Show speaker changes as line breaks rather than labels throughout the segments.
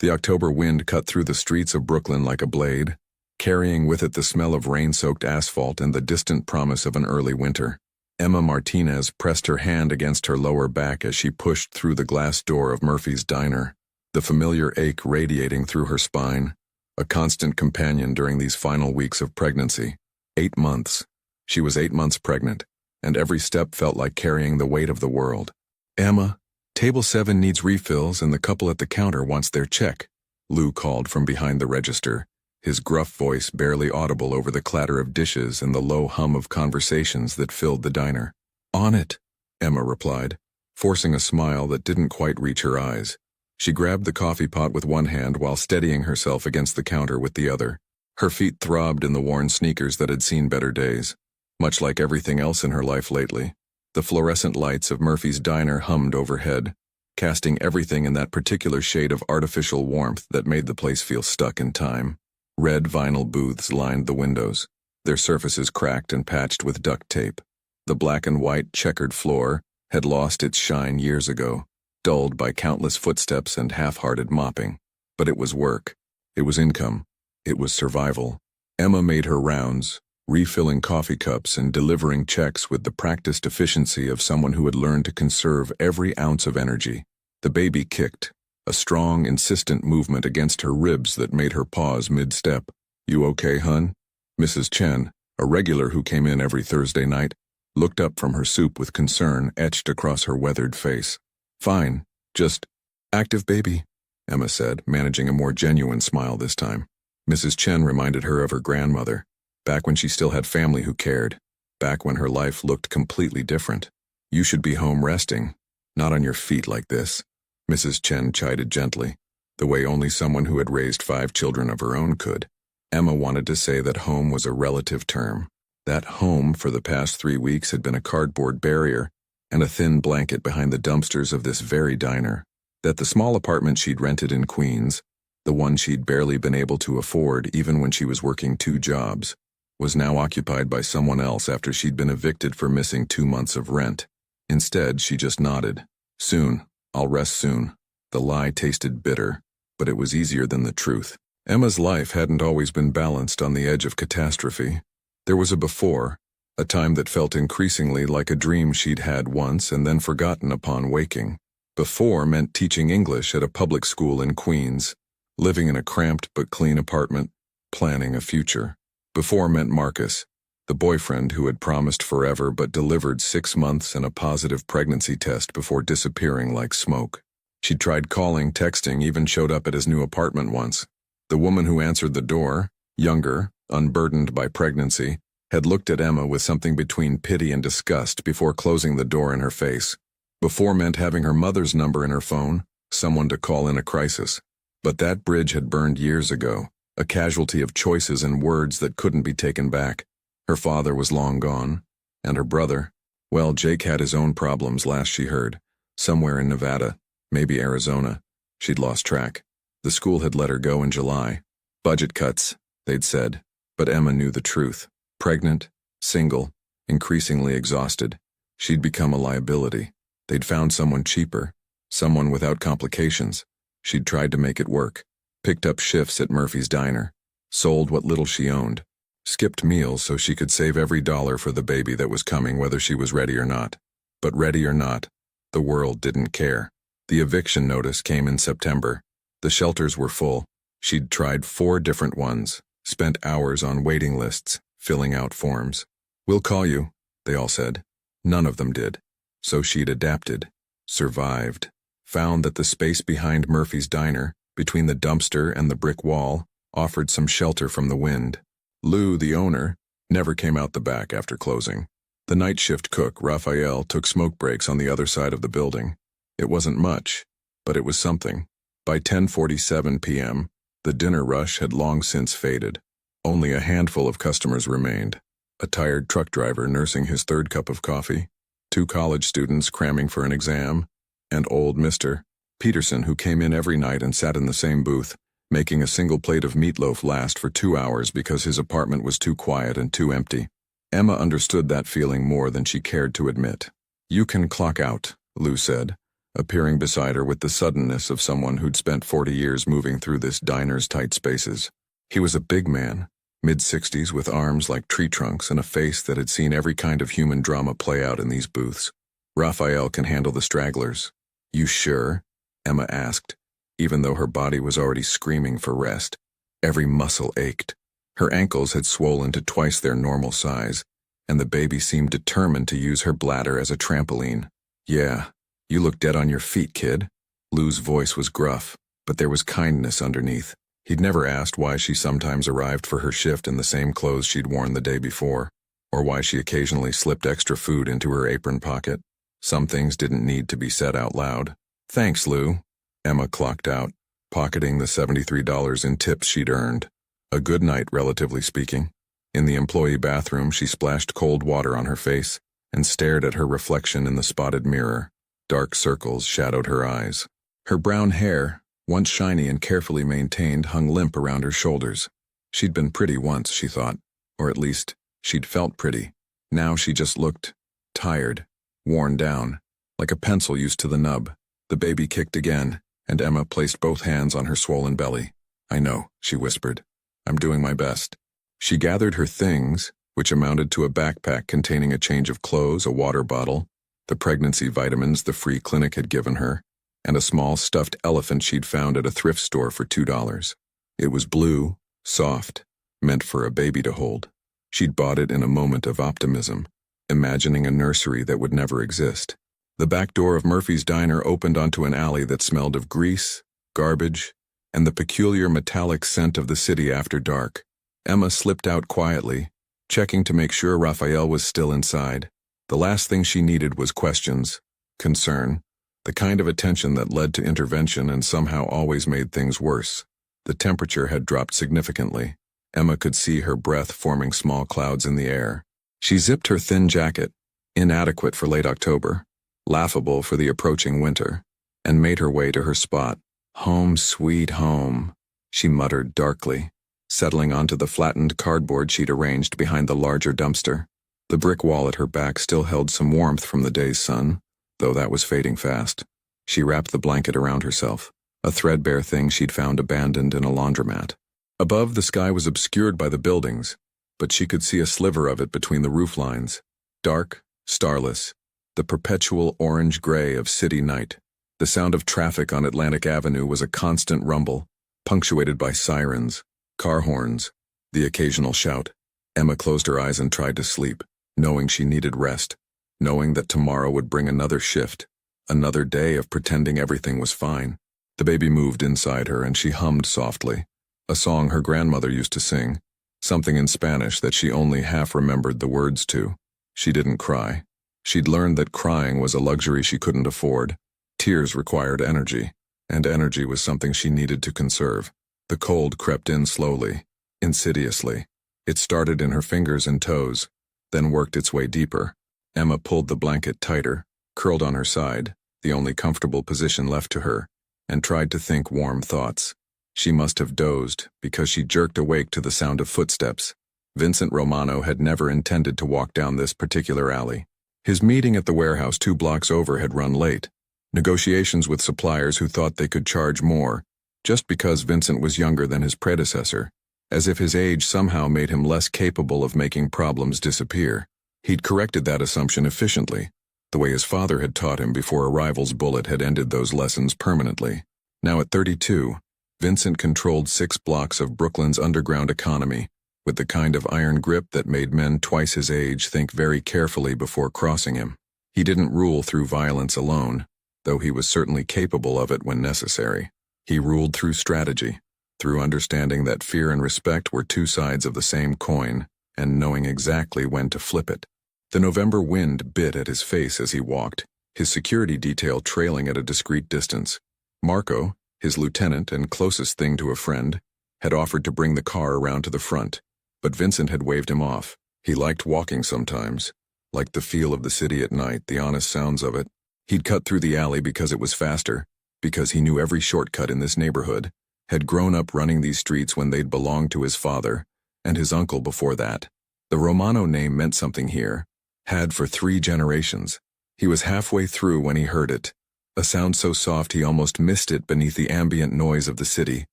The October wind cut through the streets of Brooklyn like a blade, carrying with it the smell of rain-soaked asphalt and the distant promise of an early winter. Emma Martinez pressed her hand against her lower back as she pushed through the glass door of Murphy's Diner, the familiar ache radiating through her spine, a constant companion during these final weeks of pregnancy. 8 months. She was 8 months pregnant, and every step felt like carrying the weight of the world. "Emma, table 7 needs refills and the couple at the counter wants their check," Lou called from behind the register, his gruff voice barely audible over the clatter of dishes and the low hum of conversations that filled the diner. "On it," Emma replied, forcing a smile that didn't quite reach her eyes. She grabbed the coffee pot with one hand while steadying herself against the counter with the other. Her feet throbbed in the worn sneakers that had seen better days. Much like everything else in her life lately, the fluorescent lights of Murphy's Diner hummed overhead, casting everything in that particular shade of artificial warmth that made the place feel stuck in time. Red vinyl booths lined the windows, their surfaces cracked and patched with duct tape. The black and white checkered floor had lost its shine years ago, dulled by countless footsteps and half-hearted mopping. But it was work. It was income. It was survival. Emma made her rounds, refilling coffee cups and delivering checks with the practiced efficiency of someone who had learned to conserve every ounce of energy. The baby kicked, a strong, insistent movement against her ribs that made her pause mid-step. "You okay, hun?" Mrs. Chen, a regular who came in every Thursday night, looked up from her soup with concern etched across her weathered face. "Fine, just active baby," Emma said, managing a more genuine smile this time. Mrs. Chen reminded her of her grandmother, back when she still had family who cared, back when her life looked completely different. "You should be home resting, not on your feet like this," Mrs. Chen chided gently, the way only someone who had raised 5 children of her own could. Emma wanted to say that home was a relative term. That home for the past 3 weeks had been a cardboard barrier and a thin blanket behind the dumpsters of this very diner. That the small apartment she'd rented in Queens, the one she'd barely been able to afford even when she was working 2 jobs, was now occupied by someone else after she'd been evicted for missing 2 months of rent. Instead, she just nodded. "Soon. I'll rest soon." The lie tasted bitter, but it was easier than the truth. Emma's life hadn't always been balanced on the edge of catastrophe. There was a before, a time that felt increasingly like a dream she'd had once and then forgotten upon waking. Before meant teaching English at a public school in Queens, living in a cramped but clean apartment, planning a future. Before meant Marcus, the boyfriend who had promised forever but delivered 6 months and a positive pregnancy test before disappearing like smoke. She'd tried calling, texting, even showed up at his new apartment once. The woman who answered the door, younger, unburdened by pregnancy, had looked at Emma with something between pity and disgust before closing the door in her face. Before meant having her mother's number in her phone, someone to call in a crisis. But that bridge had burned years ago, a casualty of choices and words that couldn't be taken back. Her father was long gone, and her brother, well, Jake had his own problems last she heard, somewhere in Nevada, maybe Arizona. She'd lost track. The school had let her go in July. Budget cuts, they'd said, but Emma knew the truth. Pregnant, single, increasingly exhausted. She'd become a liability. They'd found someone cheaper, someone without complications. She'd tried to make it work, picked up shifts at Murphy's Diner, sold what little she owned, skipped meals so she could save every dollar for the baby that was coming whether she was ready or not. But ready or not, the world didn't care. The eviction notice came in September. The shelters were full. She'd tried 4 different ones, spent hours on waiting lists, filling out forms. "We'll call you," they all said. None of them did. So she'd adapted, survived, found that the space behind Murphy's Diner, between the dumpster and the brick wall, offered some shelter from the wind. Lou, the owner, never came out the back after closing. The night shift cook, Raphael, took smoke breaks on the other side of the building. It wasn't much, but it was something. By 10:47 p.m., the dinner rush had long since faded. Only a handful of customers remained. A tired truck driver nursing his 3rd cup of coffee, 2 college students cramming for an exam, and old Mr. Peterson, who came in every night and sat in the same booth, making a single plate of meatloaf last for 2 hours because his apartment was too quiet and too empty. Emma understood that feeling more than she cared to admit. "You can clock out," Lou said, appearing beside her with the suddenness of someone who'd spent 40 years moving through this diner's tight spaces. He was a big man, mid-60s, with arms like tree trunks and a face that had seen every kind of human drama play out in these booths. "Raphael can handle the stragglers." "You sure?" Emma asked, even though her body was already screaming for rest. Every muscle ached. Her ankles had swollen to twice their normal size, and the baby seemed determined to use her bladder as a trampoline. "Yeah, you look dead on your feet, kid." Lou's voice was gruff, but there was kindness underneath. He'd never asked why she sometimes arrived for her shift in the same clothes she'd worn the day before, or why she occasionally slipped extra food into her apron pocket. Some things didn't need to be said out loud. "Thanks, Lou." Emma clocked out, pocketing the $73 in tips she'd earned. A good night, relatively speaking. In the employee bathroom, she splashed cold water on her face and stared at her reflection in the spotted mirror. Dark circles shadowed her eyes. Her brown hair, once shiny and carefully maintained, hung limp around her shoulders. She'd been pretty once, she thought, or at least, she'd felt pretty. Now she just looked tired, worn down, like a pencil used to the nub. The baby kicked again, and Emma placed both hands on her swollen belly. "I know," she whispered. "I'm doing my best." She gathered her things, which amounted to a backpack containing a change of clothes, a water bottle, the pregnancy vitamins the free clinic had given her, and a small stuffed elephant she'd found at a thrift store for $2. It was blue, soft, meant for a baby to hold. She'd bought it in a moment of optimism, imagining a nursery that would never exist. The back door of Murphy's Diner opened onto an alley that smelled of grease, garbage, and the peculiar metallic scent of the city after dark. Emma slipped out quietly, checking to make sure Raphael was still inside. The last thing she needed was questions, concern, the kind of attention that led to intervention and somehow always made things worse. The temperature had dropped significantly. Emma could see her breath forming small clouds in the air. She zipped her thin jacket, inadequate for late October, laughable for the approaching winter, and made her way to her spot. "Home sweet home," she muttered darkly, settling onto the flattened cardboard she'd arranged behind the larger dumpster. The brick wall at her back still held some warmth from the day's sun, though that was fading fast. She wrapped the blanket around herself, a threadbare thing she'd found abandoned in a laundromat. Above, the sky was obscured by the buildings, but she could see a sliver of it between the roof lines. Dark, starless, the perpetual orange-gray of city night. The sound of traffic on Atlantic Avenue was a constant rumble, punctuated by sirens, car horns, the occasional shout. Emma closed her eyes and tried to sleep, knowing she needed rest, knowing that tomorrow would bring another shift, another day of pretending everything was fine. The baby moved inside her and she hummed softly, a song her grandmother used to sing, something in Spanish that she only half remembered the words to. She didn't cry. She'd learned that crying was a luxury she couldn't afford. Tears required energy, and energy was something she needed to conserve. The cold crept in slowly, insidiously. It started in her fingers and toes, then worked its way deeper. Emma pulled the blanket tighter, curled on her side, the only comfortable position left to her, and tried to think warm thoughts. She must have dozed, because she jerked awake to the sound of footsteps. Vincent Romano had never intended to walk down this particular alley. His meeting at the warehouse 2 blocks over had run late. Negotiations with suppliers who thought they could charge more, just because Vincent was younger than his predecessor, as if his age somehow made him less capable of making problems disappear. He'd corrected that assumption efficiently, the way his father had taught him before a rival's bullet had ended those lessons permanently. Now at 32, Vincent controlled 6 blocks of Brooklyn's underground economy, with the kind of iron grip that made men twice his age think very carefully before crossing him. He didn't rule through violence alone, though he was certainly capable of it when necessary. He ruled through strategy, through understanding that fear and respect were 2 sides of the same coin, and knowing exactly when to flip it. The November wind bit at his face as he walked, his security detail trailing at a discreet distance. Marco, his lieutenant and closest thing to a friend, had offered to bring the car around to the front, but Vincent had waved him off. He liked walking sometimes, liked the feel of the city at night, the honest sounds of it. He'd cut through the alley because it was faster, because he knew every shortcut in this neighborhood, had grown up running these streets when they'd belonged to his father, and his uncle before that. The Romano name meant something here, had for 3 generations. He was halfway through when he heard it, A sound so soft he almost missed it beneath the ambient noise of the city.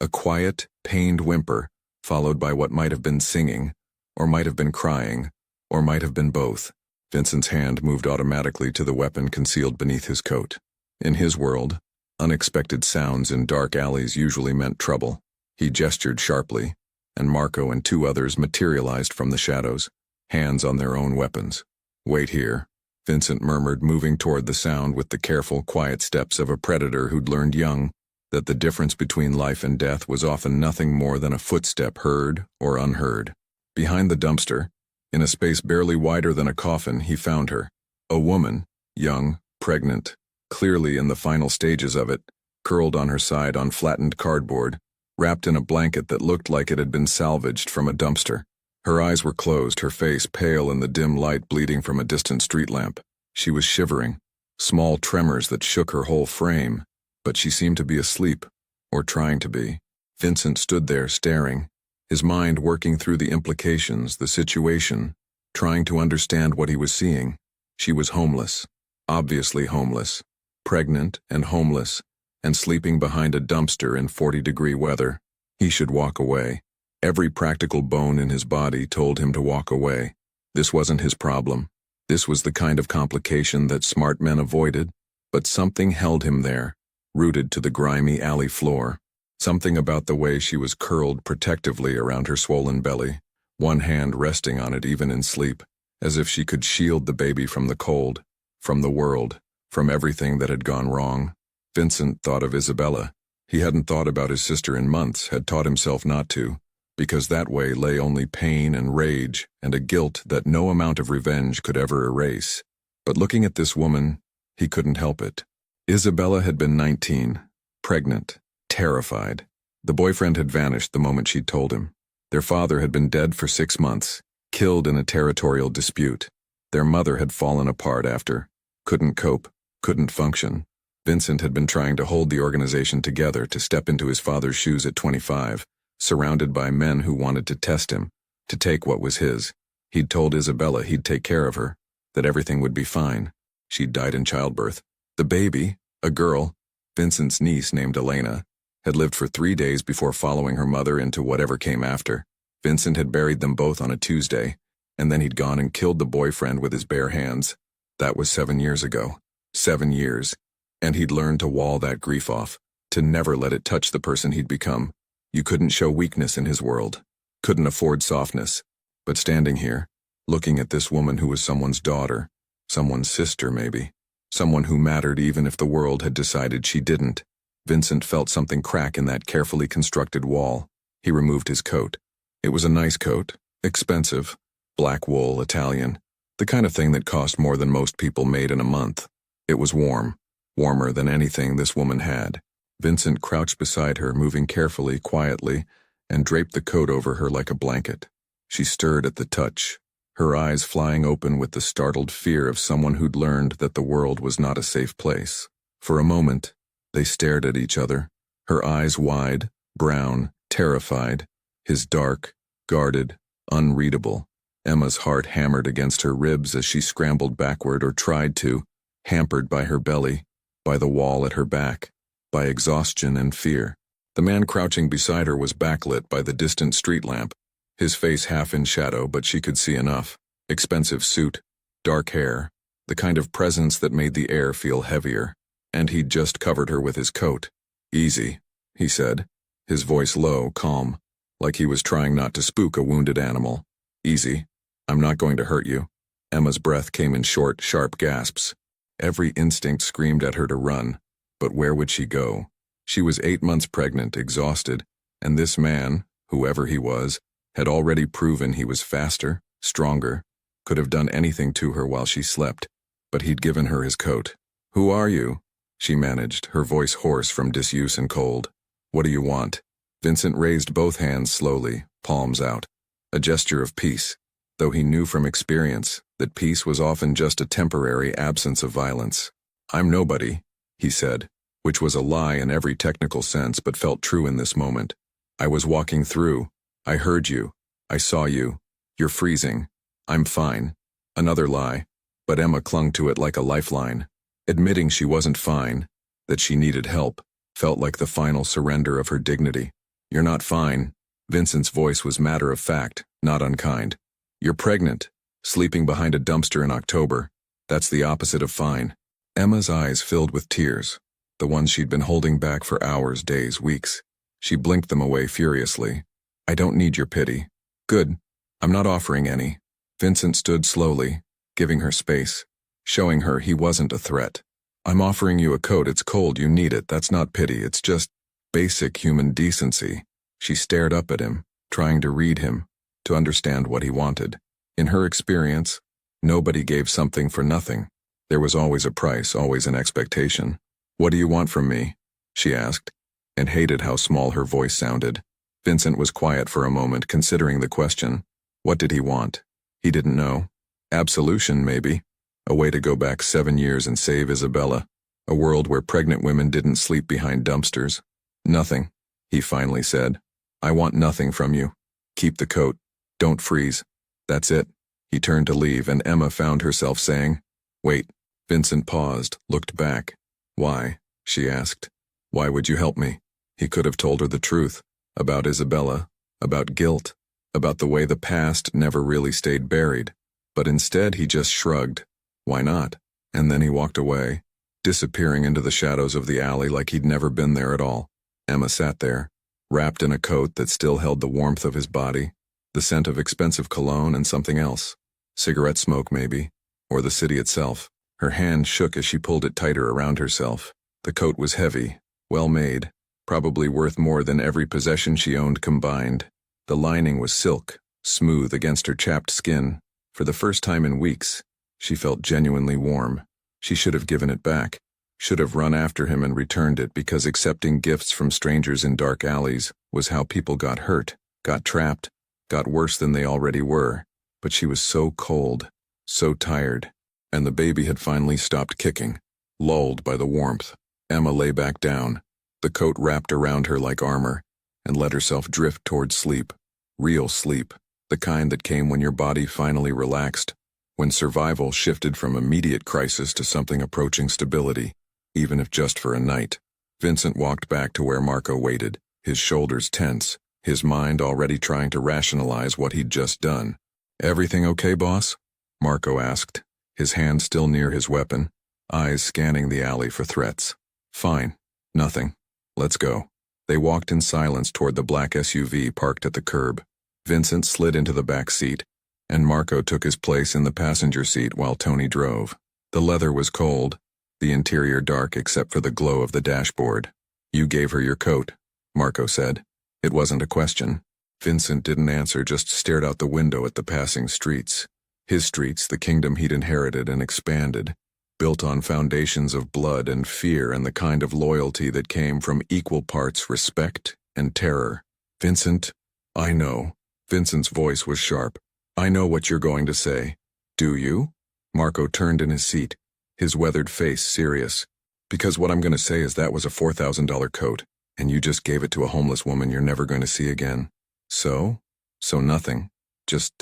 A quiet, pained whimper, followed by what might have been singing, or might have been crying, or might have been both. Vincent's hand moved automatically to the weapon concealed beneath his coat. In his world, unexpected sounds in dark alleys usually meant trouble. He gestured sharply, and Marco and two others materialized from the shadows, hands on their own weapons. "Wait here," Vincent murmured, moving toward the sound with the careful, quiet steps of a predator who'd learned young that the difference between life and death was often nothing more than a footstep heard or unheard. Behind the dumpster, in a space barely wider than a coffin, he found her. A woman, young, pregnant, clearly in the final stages of it, curled on her side on flattened cardboard, wrapped in a blanket that looked like it had been salvaged from a dumpster. Her eyes were closed, her face pale in the dim light bleeding from a distant street lamp. She was shivering, small tremors that shook her whole frame, but she seemed to be asleep, or trying to be. Vincent stood there staring, his mind working through the implications, the situation, trying to understand what he was seeing. She was homeless, obviously homeless, pregnant and homeless, and sleeping behind a dumpster in 40-degree weather. He should walk away. Every practical bone in his body told him to walk away. This wasn't his problem. This was the kind of complication that smart men avoided, but something held him there, rooted to the grimy alley floor. Something about the way she was curled protectively around her swollen belly, one hand resting on it even in sleep, as if she could shield the baby from the cold, from the world, from everything that had gone wrong. Vincent thought of Isabella. He hadn't thought about his sister in months, had taught himself not to, because that way lay only pain and rage and a guilt that no amount of revenge could ever erase. But looking at this woman, he couldn't help it. Isabella had been 19, pregnant, terrified. The boyfriend had vanished the moment she'd told him. Their father had been dead for 6 months, killed in a territorial dispute. Their mother had fallen apart after, couldn't cope, couldn't function. Vincent had been trying to hold the organization together to step into his father's shoes at 25, surrounded by men who wanted to test him, to take what was his. He'd told Isabella he'd take care of her, that everything would be fine. She'd died in childbirth. The baby, a girl, Vincent's niece named Elena, had lived for 3 days before following her mother into whatever came after. Vincent had buried them both on a Tuesday, and then he'd gone and killed the boyfriend with his bare hands. That was 7 years ago. 7 years. And he'd learned to wall that grief off, to never let it touch the person he'd become. You couldn't show weakness in his world, couldn't afford softness. But standing here, looking at this woman who was someone's daughter, someone's sister maybe, someone who mattered even if the world had decided she didn't, Vincent felt something crack in that carefully constructed wall. He removed his coat. It was a nice coat, expensive, black wool, Italian, the kind of thing that cost more than most people made in a month. It was warm, warmer than anything this woman had. Vincent crouched beside her, moving carefully, quietly, and draped the coat over her like a blanket. She stirred at the touch, her eyes flying open with the startled fear of someone who'd learned that the world was not a safe place. For a moment, they stared at each other, her eyes wide, brown, terrified, his dark, guarded, unreadable. Emma's heart hammered against her ribs as she scrambled backward or tried to, hampered by her belly, by the wall at her back, by exhaustion and fear. The man crouching beside her was backlit by the distant street lamp, his face half in shadow, but she could see enough. Expensive suit, dark hair, the kind of presence that made the air feel heavier. And he'd just covered her with his coat. "Easy," he said, his voice low, calm, like he was trying not to spook a wounded animal. "Easy. I'm not going to hurt you." Emma's breath came in short, sharp gasps. Every instinct screamed at her to run. But where would she go? She was 8 months pregnant, exhausted, and this man, whoever he was, had already proven he was faster, stronger, could have done anything to her while she slept, but he'd given her his coat. "Who are you?" she managed, her voice hoarse from disuse and cold. "What do you want?" Vincent raised both hands slowly, palms out, a gesture of peace, though he knew from experience that peace was often just a temporary absence of violence. "I'm nobody," he said, which was a lie in every technical sense but felt true in this moment. "I was walking through. I heard you. I saw you. You're freezing. I'm fine." Another lie, but Emma clung to it like a lifeline. Admitting she wasn't fine, that she needed help, felt like the final surrender of her dignity. "You're not fine." Vincent's voice was matter of fact, not unkind. "You're pregnant, sleeping behind a dumpster in October. That's the opposite of fine." Emma's eyes filled with tears, the ones she'd been holding back for hours, days, weeks. She blinked them away furiously. "I don't need your pity." "Good. I'm not offering any." Vincent stood slowly, giving her space, showing her he wasn't a threat. "I'm offering you a coat. It's cold. You need it. That's not pity. It's just basic human decency." She stared up at him, trying to read him, to understand what he wanted. In her experience, nobody gave something for nothing. There was always a price, always an expectation. "What do you want from me?" she asked, and hated how small her voice sounded. Vincent was quiet for a moment, considering the question. What did he want? He didn't know. Absolution, maybe. A way to go back 7 years and save Isabella. A world where pregnant women didn't sleep behind dumpsters. "Nothing," he finally said. "I want nothing from you. Keep the coat. Don't freeze. That's it." He turned to leave, and Emma found herself saying, "Wait." Vincent paused, looked back. "Why?" she asked. "Why would you help me?" He could have told her the truth, about Isabella, about guilt, about the way the past never really stayed buried. But instead he just shrugged. Why not? And then he walked away, disappearing into the shadows of the alley like he'd never been there at all. Emma sat there, wrapped in a coat that still held the warmth of his body, the scent of expensive cologne and something else. Cigarette smoke, maybe, or the city itself. Her hand shook as she pulled it tighter around herself. The coat was heavy, well made, probably worth more than every possession she owned combined. The lining was silk, smooth against her chapped skin. For the first time in weeks, she felt genuinely warm. She should have given it back, should have run after him and returned it, because accepting gifts from strangers in dark alleys was how people got hurt, got trapped, got worse than they already were. But she was so cold, so tired, and the baby had finally stopped kicking, lulled by the warmth. Emma lay back down, the coat wrapped around her like armor, and let herself drift toward sleep. Real sleep, the kind that came when your body finally relaxed, when survival shifted from immediate crisis to something approaching stability, even if just for a night. Vincent walked back to where Marco waited, his shoulders tense, his mind already trying to rationalize what he'd just done. "Everything okay, boss?" Marco asked, his hand still near his weapon, eyes scanning the alley for threats. "Fine. Nothing. Let's go." They walked in silence toward the black SUV parked at the curb. Vincent slid into the back seat, and Marco took his place in the passenger seat while Tony drove. The leather was cold, the interior dark except for the glow of the dashboard. "You gave her your coat," Marco said. It wasn't a question. Vincent didn't answer, just stared out the window at the passing streets. His streets, the kingdom he'd inherited and expanded, built on foundations of blood and fear and the kind of loyalty that came from equal parts respect and terror. "Vincent, I know." Vincent's voice was sharp. "I know what you're going to say." "Do you?" Marco turned in his seat, his weathered face serious. "Because what I'm going to say is that was a $4,000 coat, and you just gave it to a homeless woman you're never going to see again." "So? So nothing. Just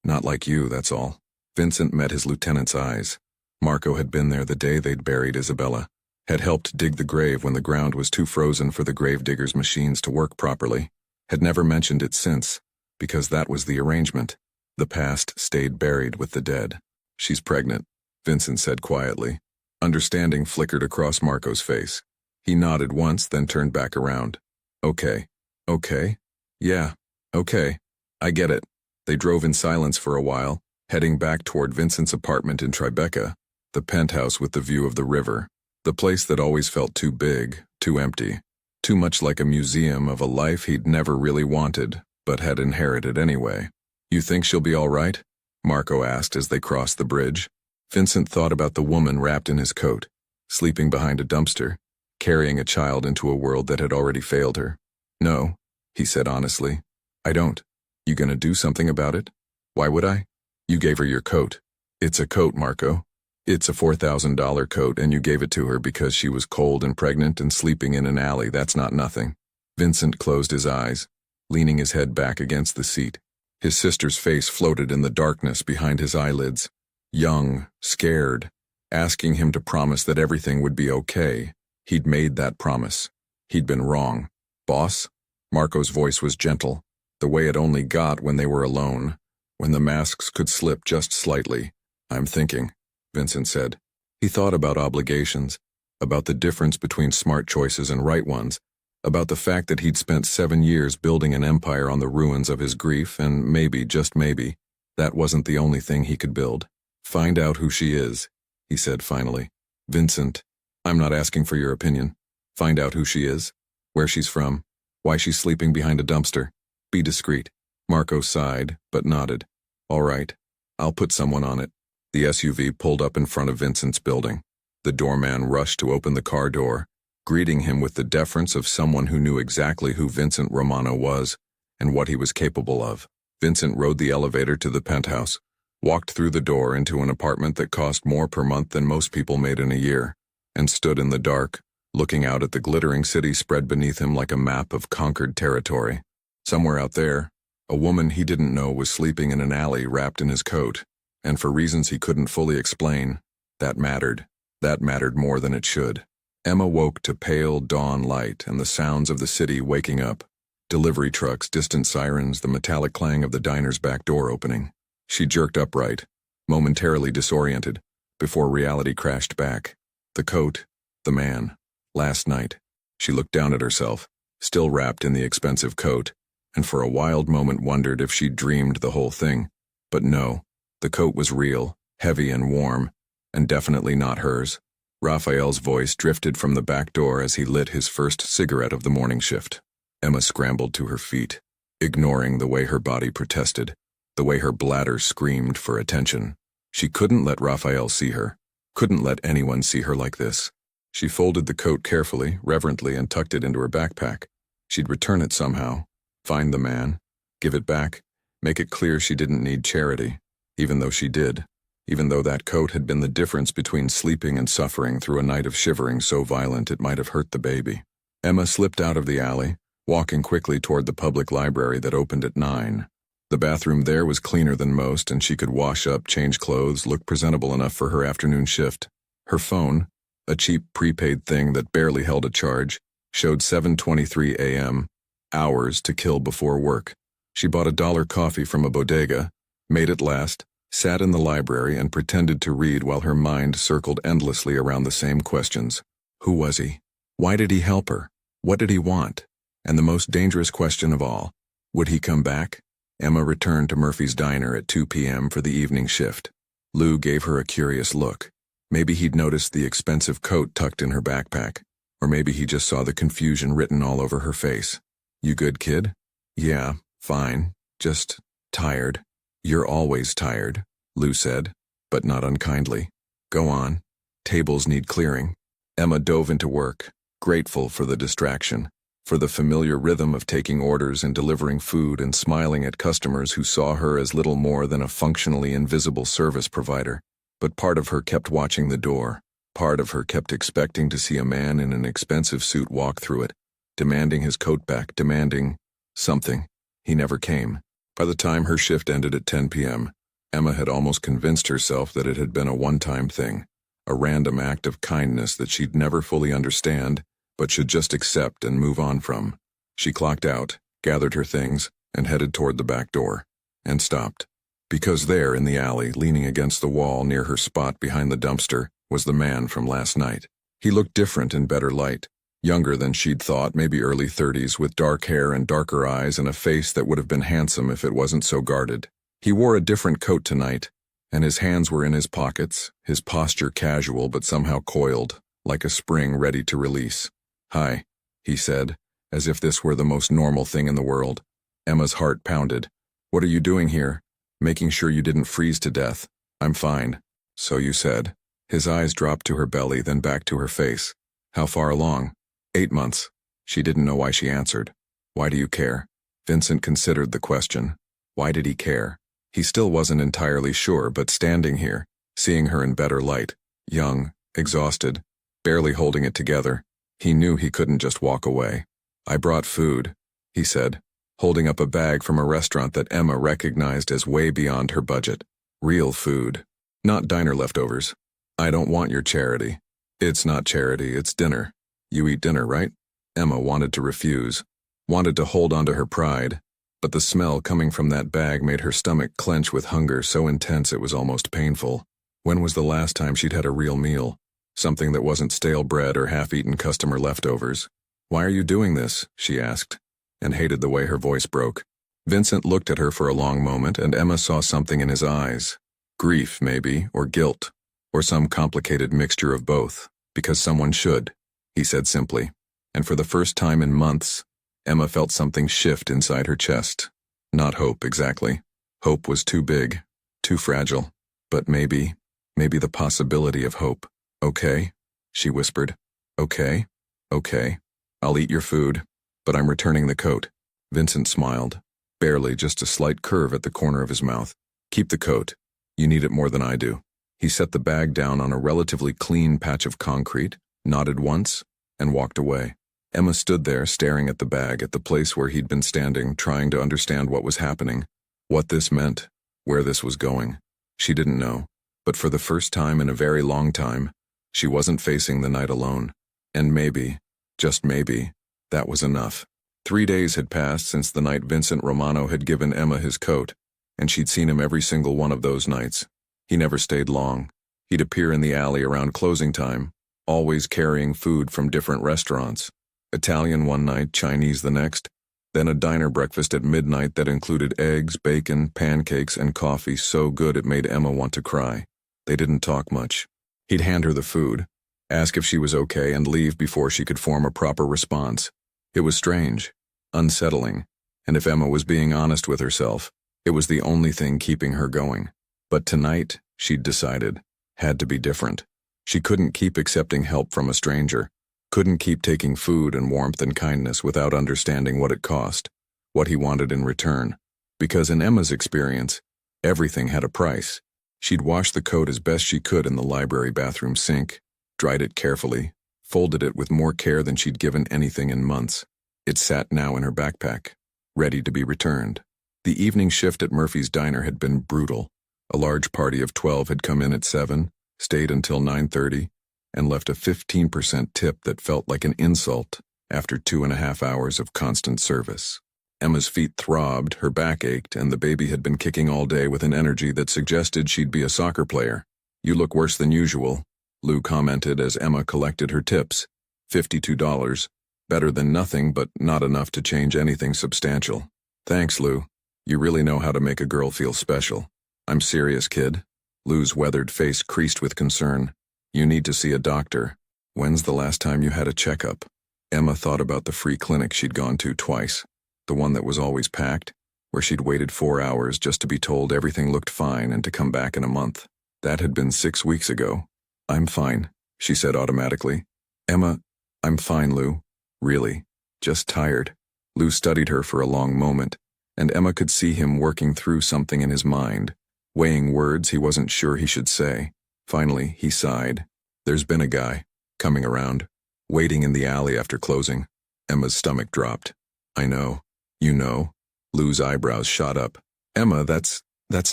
not like you, that's all." Vincent met his lieutenant's eyes. Marco had been there the day they'd buried Isabella, had helped dig the grave when the ground was too frozen for the gravediggers' machines to work properly, had never mentioned it since, because that was the arrangement. The past stayed buried with the dead. "She's pregnant," Vincent said quietly. Understanding flickered across Marco's face. He nodded once, then turned back around. "Okay. Okay? Yeah. Okay. I get it." They drove in silence for a while, heading back toward Vincent's apartment in Tribeca, the penthouse with the view of the river, the place that always felt too big, too empty, too much like a museum of a life he'd never really wanted, but had inherited anyway. "You think she'll be all right?" Marco asked as they crossed the bridge. Vincent thought about the woman wrapped in his coat, sleeping behind a dumpster, carrying a child into a world that had already failed her. "No," he said honestly. "I don't." "You gonna do something about it?" "Why would I?" "You gave her your coat." "It's a coat, Marco. It's a $4,000 coat, and you gave it to her because she was cold and pregnant and sleeping in an alley. That's not nothing." Vincent closed his eyes, leaning his head back against the seat. His sister's face floated in the darkness behind his eyelids. Young, scared, asking him to promise that everything would be okay. He'd made that promise. He'd been wrong. "Boss?" Marco's voice was gentle, the way it only got when they were alone, when the masks could slip just slightly. "I'm thinking," Vincent said. He thought about obligations, about the difference between smart choices and right ones, about the fact that he'd spent 7 years building an empire on the ruins of his grief, and maybe, just maybe, that wasn't the only thing he could build. "Find out who she is," he said finally. "Vincent, I'm not asking for your opinion. Find out who she is, where she's from, why she's sleeping behind a dumpster. Be discreet." Marco sighed, but nodded. "All right, I'll put someone on it." The SUV pulled up in front of Vincent's building. The doorman rushed to open the car door, greeting him with the deference of someone who knew exactly who Vincent Romano was and what he was capable of. Vincent rode the elevator to the penthouse, walked through the door into an apartment that cost more per month than most people made in a year, and stood in the dark, looking out at the glittering city spread beneath him like a map of conquered territory. Somewhere out there, a woman he didn't know was sleeping in an alley wrapped in his coat, and for reasons he couldn't fully explain, that mattered. That mattered more than it should. Emma woke to pale dawn light and the sounds of the city waking up. Delivery trucks, distant sirens, the metallic clang of the diner's back door opening. She jerked upright, momentarily disoriented, before reality crashed back. The coat, the man, last night. She looked down at herself, still wrapped in the expensive coat, and for a wild moment wondered if she'd dreamed the whole thing. But no, the coat was real, heavy and warm, and definitely not hers. Raphael's voice drifted from the back door as he lit his first cigarette of the morning shift. Emma scrambled to her feet, ignoring the way her body protested, the way her bladder screamed for attention. She couldn't let Raphael see her, couldn't let anyone see her like this. She folded the coat carefully, reverently, and tucked it into her backpack. She'd return it somehow, find the man, give it back, make it clear she didn't need charity, even though she did. Even though that coat had been the difference between sleeping and suffering through a night of shivering so violent it might have hurt the baby. Emma slipped out of the alley, walking quickly toward the public library that opened at 9. The bathroom there was cleaner than most, and she could wash up, change clothes, look presentable enough for her afternoon shift. Her phone, a cheap prepaid thing that barely held a charge, showed 7:23 a.m., hours to kill before work. She bought a $1 coffee from a bodega, made it last, sat in the library and pretended to read while her mind circled endlessly around the same questions. Who was he? Why did he help her? What did he want? And the most dangerous question of all, would he come back? Emma returned to Murphy's Diner at 2 p.m. for the evening shift. Lou gave her a curious look. Maybe he'd noticed the expensive coat tucked in her backpack, or maybe he just saw the confusion written all over her face. "You good, kid?" "Yeah, fine, just tired." "You're always tired," Lou said, but not unkindly. "Go on. Tables need clearing." Emma dove into work, grateful for the distraction, for the familiar rhythm of taking orders and delivering food and smiling at customers who saw her as little more than a functionally invisible service provider. But part of her kept watching the door. Part of her kept expecting to see a man in an expensive suit walk through it, demanding his coat back, demanding something. He never came. By the time her shift ended at 10 p.m., Emma had almost convinced herself that it had been a one-time thing, a random act of kindness that she'd never fully understand, but should just accept and move on from. She clocked out, gathered her things, and headed toward the back door, and stopped. Because there, in the alley, leaning against the wall near her spot behind the dumpster, was the man from last night. He looked different in better light. Younger than she'd thought, maybe early 30s, with dark hair and darker eyes and a face that would have been handsome if it wasn't so guarded. He wore a different coat tonight, and his hands were in his pockets, his posture casual but somehow coiled, like a spring ready to release. "Hi," he said, as if this were the most normal thing in the world. Emma's heart pounded. "What are you doing here? Making sure you didn't freeze to death." "I'm fine." "So you said." His eyes dropped to her belly, then back to her face. "How far along?" 8 months. She didn't know why she answered. "Why do you care?" Vincent considered the question. Why did he care? He still wasn't entirely sure, but standing here, seeing her in better light, young, exhausted, barely holding it together, he knew he couldn't just walk away. "I brought food," he said, holding up a bag from a restaurant that Emma recognized as way beyond her budget. Real food. Not diner leftovers. I don't want your charity. It's not charity, it's dinner. You eat dinner, right? Emma wanted to refuse, wanted to hold on to her pride, but the smell coming from that bag made her stomach clench with hunger so intense it was almost painful. When was the last time she'd had a real meal? Something that wasn't stale bread or half-eaten customer leftovers. Why are you doing this? She asked, and hated the way her voice broke. Vincent looked at her for a long moment, and Emma saw something in his eyes. Grief, maybe, or guilt, or some complicated mixture of both. Because someone should, he said simply. And for the first time in months, Emma felt something shift inside her chest. Not hope, exactly. Hope was too big, too fragile. But maybe the possibility of hope. Okay, she whispered. Okay, okay. I'll eat your food, but I'm returning the coat. Vincent smiled, barely, just a slight curve at the corner of his mouth. Keep the coat. You need it more than I do. He set the bag down on a relatively clean patch of concrete, nodded once, and walked away. Emma stood there staring at the bag, at the place where he'd been standing, trying to understand what was happening, what this meant, where this was going. She didn't know, but for the first time in a very long time, she wasn't facing the night alone. And maybe, just maybe, that was enough. 3 days had passed since the night Vincent Romano had given Emma his coat, and she'd seen him every single one of those nights. He never stayed long. He'd appear in the alley around closing time, always carrying food from different restaurants. Italian one night, Chinese the next, then a diner breakfast at midnight that included eggs, bacon, pancakes, and coffee so good it made Emma want to cry. They didn't talk much. He'd hand her the food, ask if she was okay, and leave before she could form a proper response. It was strange, unsettling, and if Emma was being honest with herself, it was the only thing keeping her going. But tonight, she'd decided, had to be different. She couldn't keep accepting help from a stranger, couldn't keep taking food and warmth and kindness without understanding what it cost, what he wanted in return. Because in Emma's experience, everything had a price. She'd washed the coat as best she could in the library bathroom sink, dried it carefully, folded it with more care than she'd given anything in months. It sat now in her backpack, ready to be returned. The evening shift at Murphy's Diner had been brutal. A large party of 12 had come in at 7, stayed until 9:30, and left a 15% tip that felt like an insult after 2.5 hours of constant service. Emma's feet throbbed, her back ached, and the baby had been kicking all day with an energy that suggested she'd be a soccer player. You look worse than usual, Lou commented as Emma collected her tips. $52. Better than nothing, but not enough to change anything substantial. Thanks, Lou. You really know how to make a girl feel special. I'm serious, kid. Lou's weathered face creased with concern. You need to see a doctor. When's the last time you had a checkup? Emma thought about the free clinic she'd gone to twice. The one that was always packed, where she'd waited 4 hours just to be told everything looked fine and to come back in a month. That had been 6 weeks ago. I'm fine, she said automatically. Emma, I'm fine, Lou. Really. Just tired. Lou studied her for a long moment, and Emma could see him working through something in his mind, weighing words he wasn't sure he should say. Finally, he sighed. There's been a guy, coming around, waiting in the alley after closing. Emma's stomach dropped. I know. You know? Lou's eyebrows shot up. Emma, that's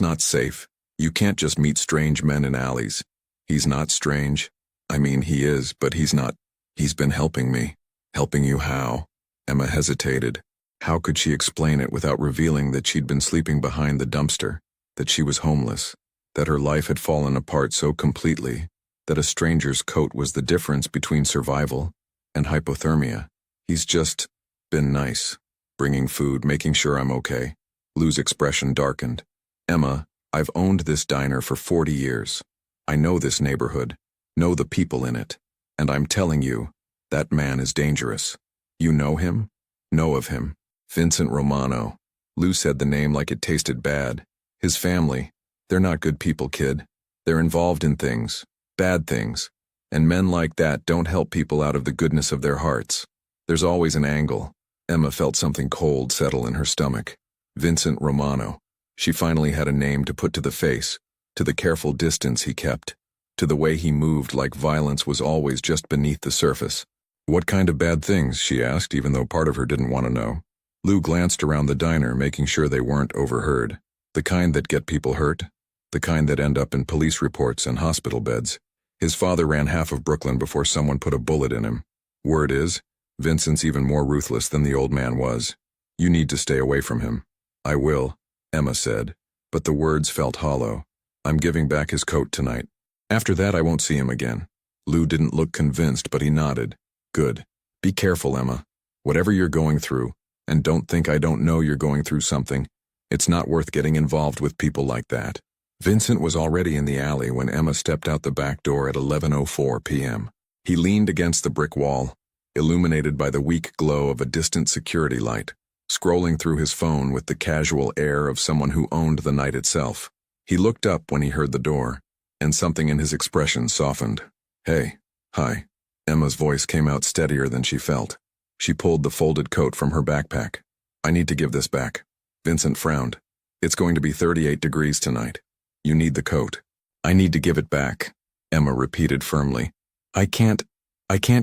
not safe. You can't just meet strange men in alleys. He's not strange. I mean, he is, but he's not. He's been helping me. Helping you how? Emma hesitated. How could she explain it without revealing that she'd been sleeping behind the dumpster, that she was homeless, that her life had fallen apart so completely that a stranger's coat was the difference between survival and hypothermia? He's just been nice, bringing food, making sure I'm okay. Lou's expression darkened. Emma, I've owned this diner for 40 years. I know this neighborhood, know the people in it, and I'm telling you, that man is dangerous. You know him? Know of him. Vincent Romano. Lou said the name like it tasted bad. His family. They're not good people, kid. They're involved in things. Bad things. And men like that don't help people out of the goodness of their hearts. There's always an angle. Emma felt something cold settle in her stomach. Vincent Romano. She finally had a name to put to the face, to the careful distance he kept, to the way he moved like violence was always just beneath the surface. What kind of bad things, she asked, even though part of her didn't want to know. Lou glanced around the diner, making sure they weren't overheard. The kind that get people hurt, the kind that end up in police reports and hospital beds. His father ran half of Brooklyn before someone put a bullet in him. Word is, Vincent's even more ruthless than the old man was. You need to stay away from him. I will, Emma said, but the words felt hollow. I'm giving back his coat tonight. After that I won't see him again. Lou didn't look convinced, but he nodded. Good. Be careful, Emma. Whatever you're going through, and don't think I don't know you're going through something, it's not worth getting involved with people like that. Vincent was already in the alley when Emma stepped out the back door at 11:04 p.m. He leaned against the brick wall, illuminated by the weak glow of a distant security light, scrolling through his phone with the casual air of someone who owned the night itself. He looked up when he heard the door, and something in his expression softened. Hey. Hi. Emma's voice came out steadier than she felt. She pulled the folded coat from her backpack. I need to give this back. Vincent frowned. It's going to be 38 degrees tonight. You need the coat. I need to give it back, Emma repeated firmly. I can't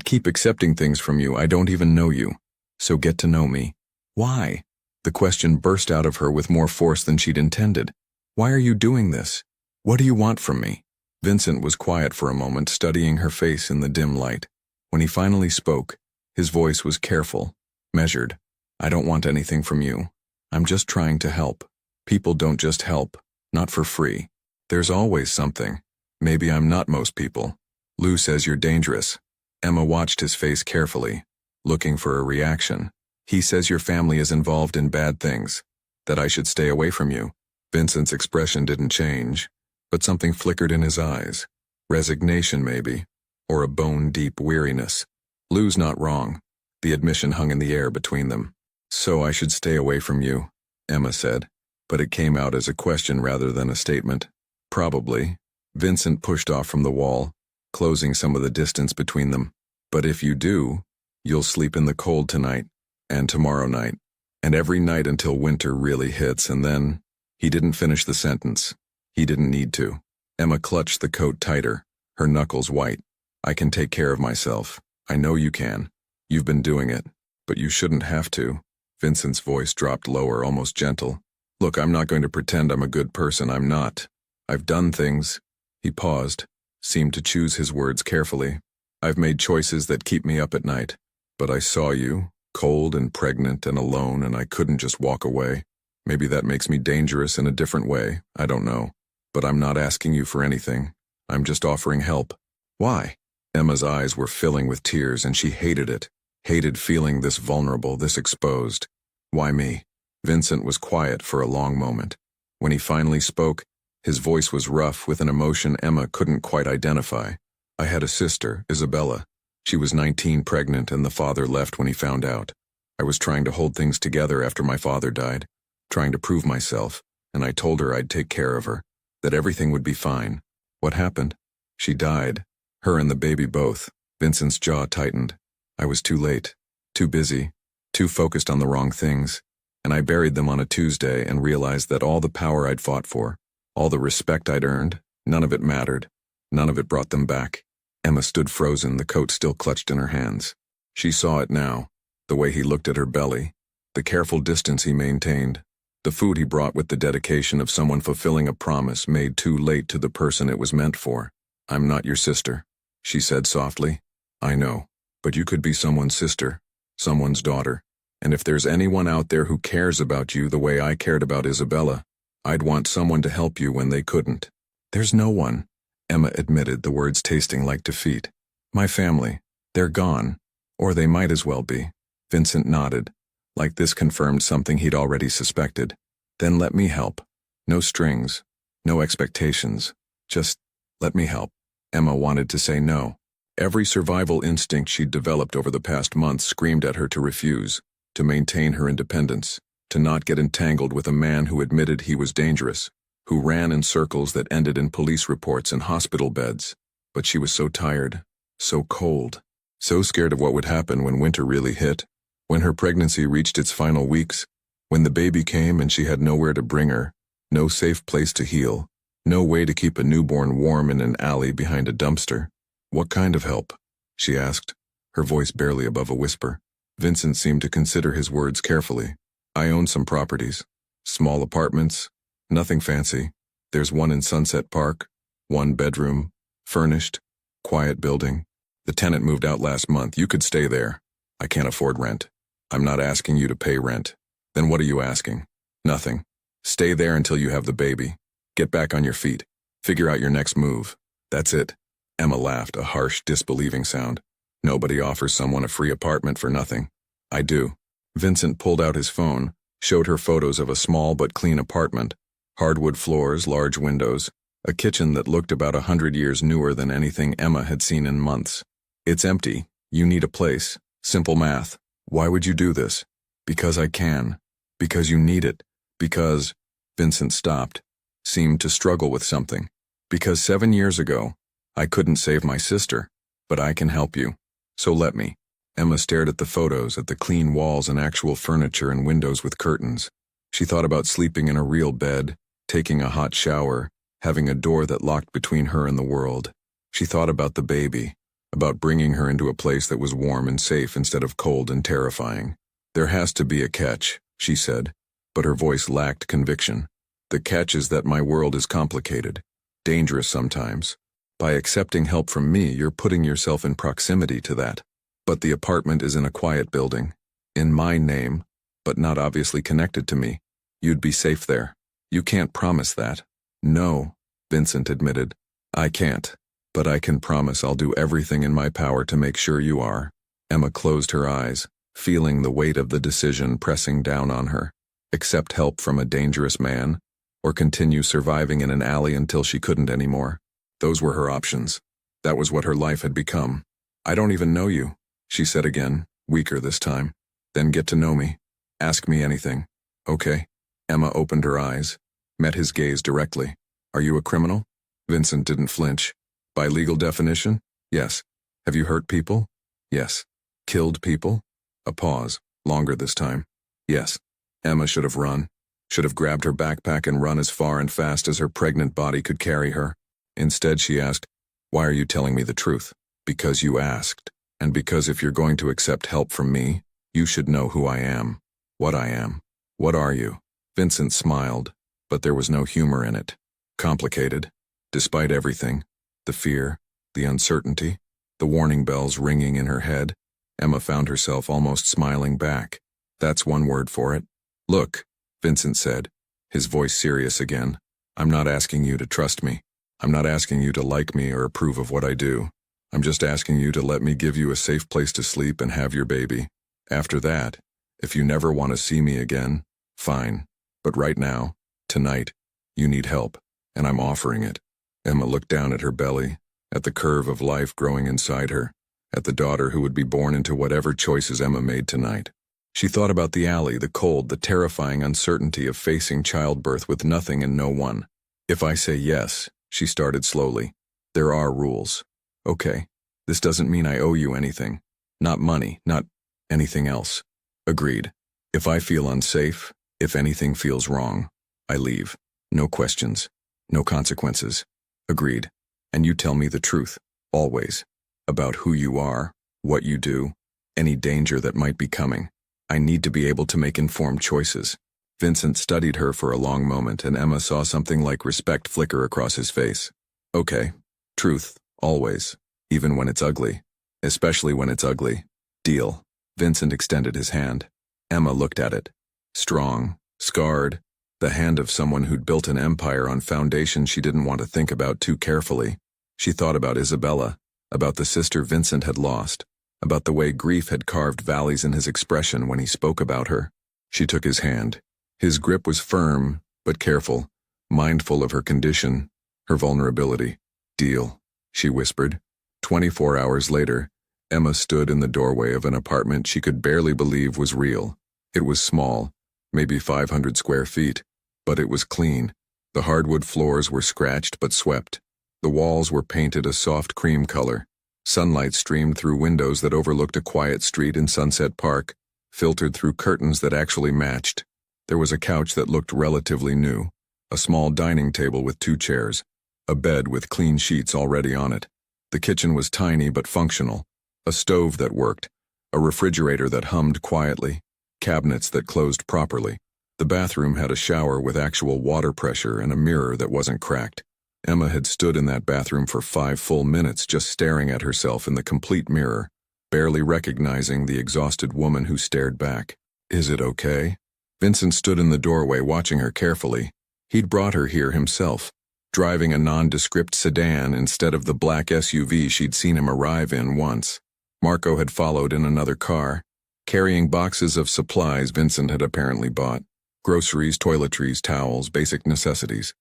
keep accepting things from you. I don't even know you. So get to know me. Why? The question burst out of her with more force than she'd intended. Why are you doing this? What do you want from me? Vincent was quiet for a moment, studying her face in the dim light. When he finally spoke, his voice was careful, measured. I don't want anything from you. I'm just trying to help. People don't just help, not for free. There's always something. Maybe I'm not most people. Lou says you're dangerous. Emma watched his face carefully, looking for a reaction. He says your family is involved in bad things, that I should stay away from you. Vincent's expression didn't change, but something flickered in his eyes. Resignation, maybe, or a bone-deep weariness. Lou's not wrong. The admission hung in the air between them. So I should stay away from you, Emma said, but it came out as a question rather than a statement. Probably. Vincent pushed off from the wall, closing some of the distance between them. But if you do, you'll sleep in the cold tonight, and tomorrow night, and every night until winter really hits, and then... He didn't finish the sentence. He didn't need to. Emma clutched the coat tighter, her knuckles white. I can take care of myself. I know you can. You've been doing it. But you shouldn't have to. Vincent's voice dropped lower, almost gentle. Look, I'm not going to pretend I'm a good person. I'm not. I've done things. He paused, seemed to choose his words carefully. I've made choices that keep me up at night. But I saw you, cold and pregnant and alone, and I couldn't just walk away. Maybe that makes me dangerous in a different way, I don't know. But I'm not asking you for anything. I'm just offering help. Why? Emma's eyes were filling with tears, and she hated it. Hated feeling this vulnerable, this exposed. Why me? Vincent was quiet for a long moment. When he finally spoke, his voice was rough with an emotion Emma couldn't quite identify. I had a sister, Isabella. She was 19, pregnant, and the father left when he found out. I was trying to hold things together after my father died. Trying to prove myself, and I told her I'd take care of her, that everything would be fine. What happened? She died. Her and the baby both. Vincent's jaw tightened. I was too late, too busy, too focused on the wrong things, and I buried them on a Tuesday and realized that all the power I'd fought for, all the respect I'd earned, none of it mattered. None of it brought them back. Emma stood frozen, the coat still clutched in her hands. She saw it now, the way he looked at her belly, the careful distance he maintained. The food he brought with the dedication of someone fulfilling a promise made too late to the person it was meant for. I'm not your sister, she said softly. I know, but you could be someone's sister, someone's daughter, and if there's anyone out there who cares about you the way I cared about Isabella, I'd want someone to help you when they couldn't. There's no one, Emma admitted, the words tasting like defeat. My family, they're gone, or they might as well be. Vincent nodded. Like this confirmed something he'd already suspected. Then let me help. No strings, no expectations. Just let me help. Emma wanted to say no. Every survival instinct she'd developed over the past months screamed at her to refuse, to maintain her independence, to not get entangled with a man who admitted he was dangerous, who ran in circles that ended in police reports and hospital beds. But she was so tired, so cold, so scared of what would happen when winter really hit. When her pregnancy reached its final weeks, when the baby came and she had nowhere to bring her, no safe place to heal, no way to keep a newborn warm in an alley behind a dumpster. What kind of help? She asked, her voice barely above a whisper. Vincent seemed to consider his words carefully. I own some properties. Small apartments. Nothing fancy. There's one in Sunset Park. 1 bedroom. Furnished. Quiet building. The tenant moved out last month. You could stay there. I can't afford rent. I'm not asking you to pay rent. Then what are you asking? Nothing. Stay there until you have the baby. Get back on your feet. Figure out your next move. That's it. Emma laughed, a harsh, disbelieving sound. Nobody offers someone a free apartment for nothing. I do. Vincent pulled out his phone, showed her photos of a small but clean apartment. Hardwood floors, large windows, a kitchen that looked about 100 years newer than anything Emma had seen in months. It's empty. You need a place. Simple math. Why would you do this? Because I can. Because you need it. Because... Vincent stopped, seemed to struggle with something. Because 7 years ago, I couldn't save my sister, but I can help you. So let me. Emma stared at the photos, at the clean walls and actual furniture and windows with curtains. She thought about sleeping in a real bed, taking a hot shower, having a door that locked between her and the world. She thought about the baby, about bringing her into a place that was warm and safe instead of cold and terrifying. There has to be a catch, she said, but her voice lacked conviction. The catch is that my world is complicated, dangerous sometimes. By accepting help from me, you're putting yourself in proximity to that. But the apartment is in a quiet building, in my name, but not obviously connected to me. You'd be safe there. You can't promise that. No, Vincent admitted. I can't, but I can promise I'll do everything in my power to make sure you are. Emma closed her eyes, feeling the weight of the decision pressing down on her. Accept help from a dangerous man, or continue surviving in an alley until she couldn't anymore. Those were her options. That was what her life had become. I don't even know you, she said again, weaker this time. Then get to know me. Ask me anything. Okay. Emma opened her eyes, met his gaze directly. Are you a criminal? Vincent didn't flinch. By legal definition? Yes. Have you hurt people? Yes. Killed people? A pause, longer this time. Yes. Emma should have run. Should have grabbed her backpack and run as far and fast as her pregnant body could carry her. Instead, she asked, why are you telling me the truth? Because you asked, and because if you're going to accept help from me, you should know who I am, what I am. What are you? Vincent smiled, but there was no humor in it. Complicated. Despite everything, the fear, the uncertainty, the warning bells ringing in her head, Emma found herself almost smiling back. That's one word for it. Look, Vincent said, his voice serious again. I'm not asking you to trust me. I'm not asking you to like me or approve of what I do. I'm just asking you to let me give you a safe place to sleep and have your baby. After that, if you never want to see me again, fine. But right now, tonight, you need help, and I'm offering it. Emma looked down at her belly, at the curve of life growing inside her, at the daughter who would be born into whatever choices Emma made tonight. She thought about the alley, the cold, the terrifying uncertainty of facing childbirth with nothing and no one. If I say yes, she started slowly. There are rules. Okay, this doesn't mean I owe you anything. Not money, not anything else. Agreed. If I feel unsafe, if anything feels wrong, I leave. No questions. No consequences. Agreed. And you tell me the truth, always. About who you are, what you do, any danger that might be coming. I need to be able to make informed choices. Vincent studied her for a long moment, and Emma saw something like respect flicker across his face. Okay. Truth, always. Even when it's ugly. Especially when it's ugly. Deal. Vincent extended his hand. Emma looked at it. Strong, scarred, the hand of someone who'd built an empire on foundations she didn't want to think about too carefully. She thought about Isabella, about the sister Vincent had lost, about the way grief had carved valleys in his expression when he spoke about her. She took his hand. His grip was firm, but careful, mindful of her condition, her vulnerability. Deal, she whispered. 24 hours later, Emma stood in the doorway of an apartment she could barely believe was real. It was small, maybe 500 square feet, but it was clean. The hardwood floors were scratched but swept. The walls were painted a soft cream color. Sunlight streamed through windows that overlooked a quiet street in Sunset Park, filtered through curtains that actually matched. There was a couch that looked relatively new, a small dining table with 2 chairs, a bed with clean sheets already on it. The kitchen was tiny but functional, a stove that worked, a refrigerator that hummed quietly, cabinets that closed properly. The bathroom had a shower with actual water pressure and a mirror that wasn't cracked. Emma had stood in that bathroom for 5 full minutes just staring at herself in the complete mirror, barely recognizing the exhausted woman who stared back. Is it okay? Vincent stood in the doorway watching her carefully. He'd brought her here himself, driving a nondescript sedan instead of the black SUV she'd seen him arrive in once. Marco had followed in another car, carrying boxes of supplies Vincent had apparently bought. Groceries, toiletries, towels, basic necessities.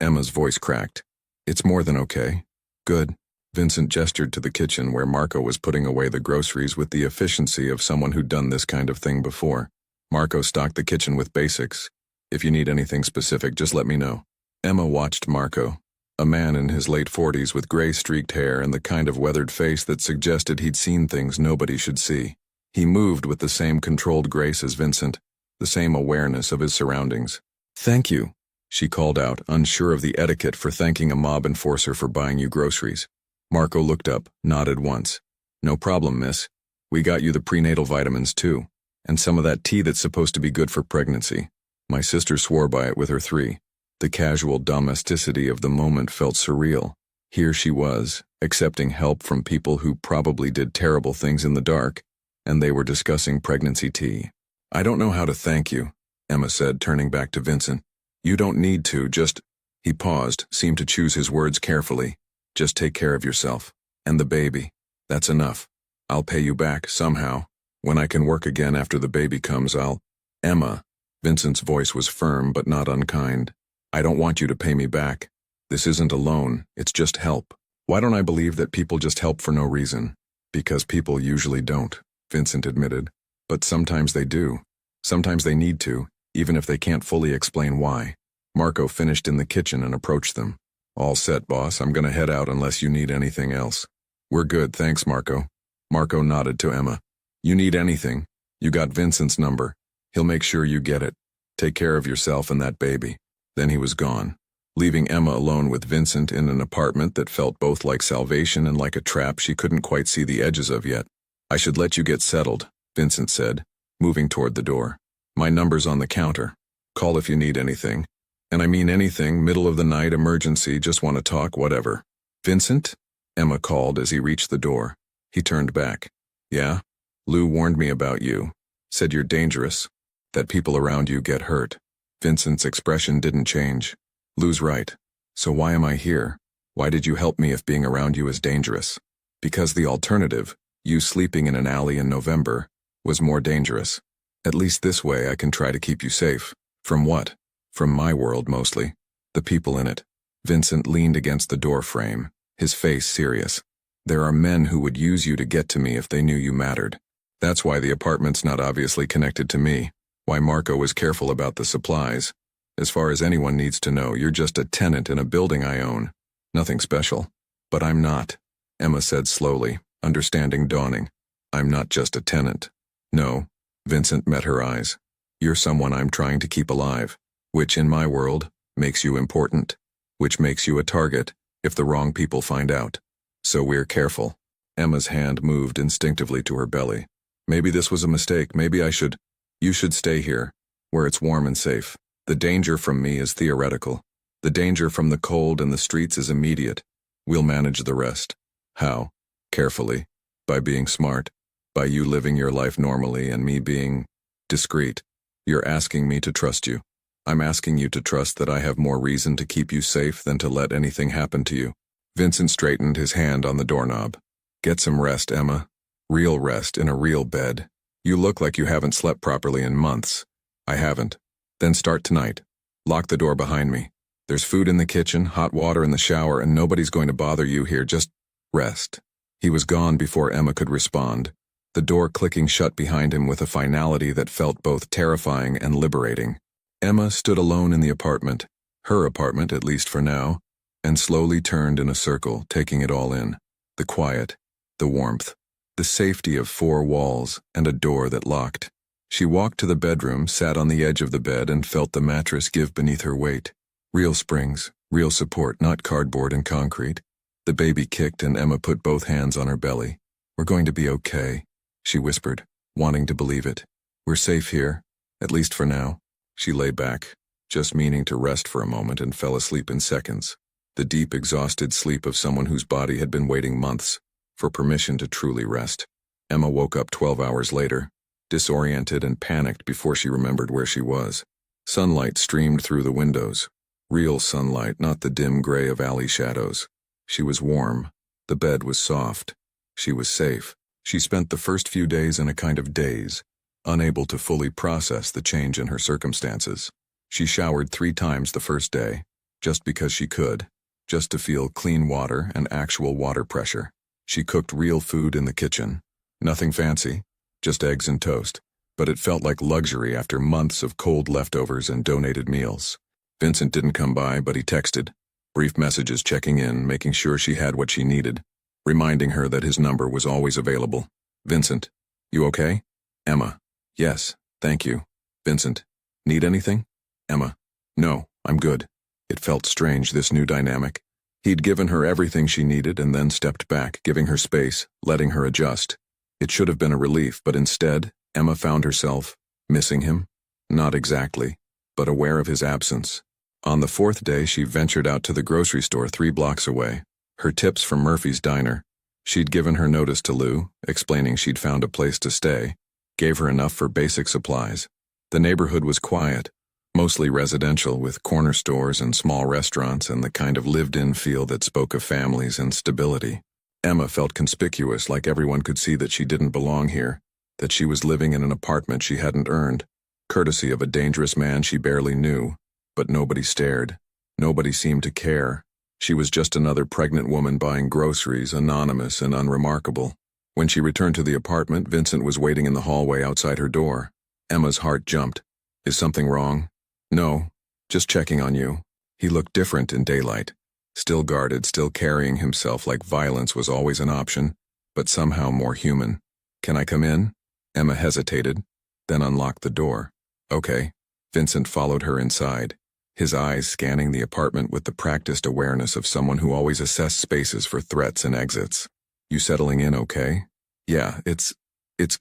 Emma's voice cracked. It's more than okay. Good. Vincent gestured to the kitchen where Marco was putting away the groceries with the efficiency of someone who'd done this kind of thing before. Marco stocked the kitchen with basics. If you need anything specific, just let me know. Emma watched Marco, a man in his late 40s with gray-streaked hair and the kind of weathered face that suggested he'd seen things nobody should see. He moved with the same controlled grace as Vincent, the same awareness of his surroundings. Thank you, she called out, unsure of the etiquette for thanking a mob enforcer for buying you groceries. Marco looked up, nodded once. No problem, miss. We got you the prenatal vitamins too, and some of that tea that's supposed to be good for pregnancy. My sister swore by it with her 3. The casual domesticity of the moment felt surreal. Here she was, accepting help from people who probably did terrible things in the dark, and they were discussing pregnancy tea. I don't know how to thank you, Emma said, turning back to Vincent. You don't need to, just... He paused, seemed to choose his words carefully. Just take care of yourself. And the baby. That's enough. I'll pay you back, somehow. When I can work again after the baby comes, Emma. Vincent's voice was firm but not unkind. I don't want you to pay me back. This isn't a loan, it's just help. Why don't I believe that people just help for no reason? Because people usually don't, Vincent admitted. But sometimes they do. Sometimes they need to, even if they can't fully explain why. Marco finished in the kitchen and approached them. All set, boss. I'm gonna head out unless you need anything else. We're good, thanks, Marco. Marco nodded to Emma. You need anything? You got Vincent's number. He'll make sure you get it. Take care of yourself and that baby. Then he was gone, leaving Emma alone with Vincent in an apartment that felt both like salvation and like a trap she couldn't quite see the edges of yet. I should let you get settled, Vincent said, moving toward the door. My number's on the counter. Call if you need anything. And I mean anything, middle of the night, emergency, just want to talk, whatever. Vincent? Emma called as he reached the door. He turned back. Yeah? Lou warned me about you. Said you're dangerous. That people around you get hurt. Vincent's expression didn't change. Lou's right. So why am I here? Why did you help me if being around you is dangerous? Because the alternative, you sleeping in an alley in November, was more dangerous. At least this way I can try to keep you safe. From what? From my world, mostly. The people in it. Vincent leaned against the door frame, his face serious. There are men who would use you to get to me if they knew you mattered. That's why the apartment's not obviously connected to me. Why Marco was careful about the supplies. As far as anyone needs to know, you're just a tenant in a building I own. Nothing special. But I'm not, Emma said slowly, understanding dawning. I'm not just a tenant. No, Vincent met her eyes. You're someone I'm trying to keep alive, which in my world makes you important, which makes you a target if the wrong people find out. So we're careful. Emma's hand moved instinctively to her belly. Maybe this was a mistake. Maybe you should stay here, where it's warm and safe. The danger from me is theoretical. The danger from the cold and the streets is immediate. We'll manage the rest. How? Carefully. By being smart. By you living your life normally and me being discreet. You're asking me to trust you. I'm asking you to trust that I have more reason to keep you safe than to let anything happen to you. Vincent straightened his hand on the doorknob. Get some rest, Emma. Real rest in a real bed. You look like you haven't slept properly in months. I haven't. Then start tonight. Lock the door behind me. There's food in the kitchen, hot water in the shower, and nobody's going to bother you here. Just rest. He was gone before Emma could respond, the door clicking shut behind him with a finality that felt both terrifying and liberating. Emma stood alone in the apartment, her apartment at least for now, and slowly turned in a circle, taking it all in. The quiet, the warmth, the safety of 4 walls and a door that locked. She walked to the bedroom, sat on the edge of the bed, and felt the mattress give beneath her weight. Real springs, real support, not cardboard and concrete. The baby kicked and Emma put both hands on her belly. We're going to be okay, she whispered, wanting to believe it. We're safe here, at least for now. She lay back, just meaning to rest for a moment, and fell asleep in seconds. The deep, exhausted sleep of someone whose body had been waiting months for permission to truly rest. Emma woke up 12 hours later, disoriented and panicked before she remembered where she was. Sunlight streamed through the windows. Real sunlight, not the dim gray of alley shadows. She was warm. The bed was soft. She was safe. She spent the first few days in a kind of daze, unable to fully process the change in her circumstances. She showered 3 times the first day, just because she could, just to feel clean water and actual water pressure. She cooked real food in the kitchen. Nothing fancy, just eggs and toast, but it felt like luxury after months of cold leftovers and donated meals. Vincent didn't come by, but he texted, brief messages checking in, making sure she had what she needed, reminding her that his number was always available. Vincent, you okay? Emma, yes, thank you. Vincent, need anything? Emma, no, I'm good. It felt strange, this new dynamic. He'd given her everything she needed and then stepped back, giving her space, letting her adjust. It should have been a relief, but instead, Emma found herself missing him. Not exactly, but aware of his absence. On the 4th day, she ventured out to the grocery store 3 blocks away. Her tips from Murphy's diner. She'd given her notice to Lou, explaining she'd found a place to stay, gave her enough for basic supplies. The neighborhood was quiet, mostly residential, with corner stores and small restaurants and the kind of lived-in feel that spoke of families and stability. Emma felt conspicuous, like everyone could see that she didn't belong here, that she was living in an apartment she hadn't earned, courtesy of a dangerous man she barely knew. But nobody stared. Nobody seemed to care. She was just another pregnant woman buying groceries, anonymous and unremarkable. When she returned to the apartment, Vincent was waiting in the hallway outside her door. Emma's heart jumped. Is something wrong? No, just checking on you. He looked different in daylight. Still guarded, still carrying himself like violence was always an option, but somehow more human. Can I come in? Emma hesitated, then unlocked the door. Okay. Vincent followed her inside, his eyes scanning the apartment with the practiced awareness of someone who always assessed spaces for threats and exits. You settling in okay? Yeah, it's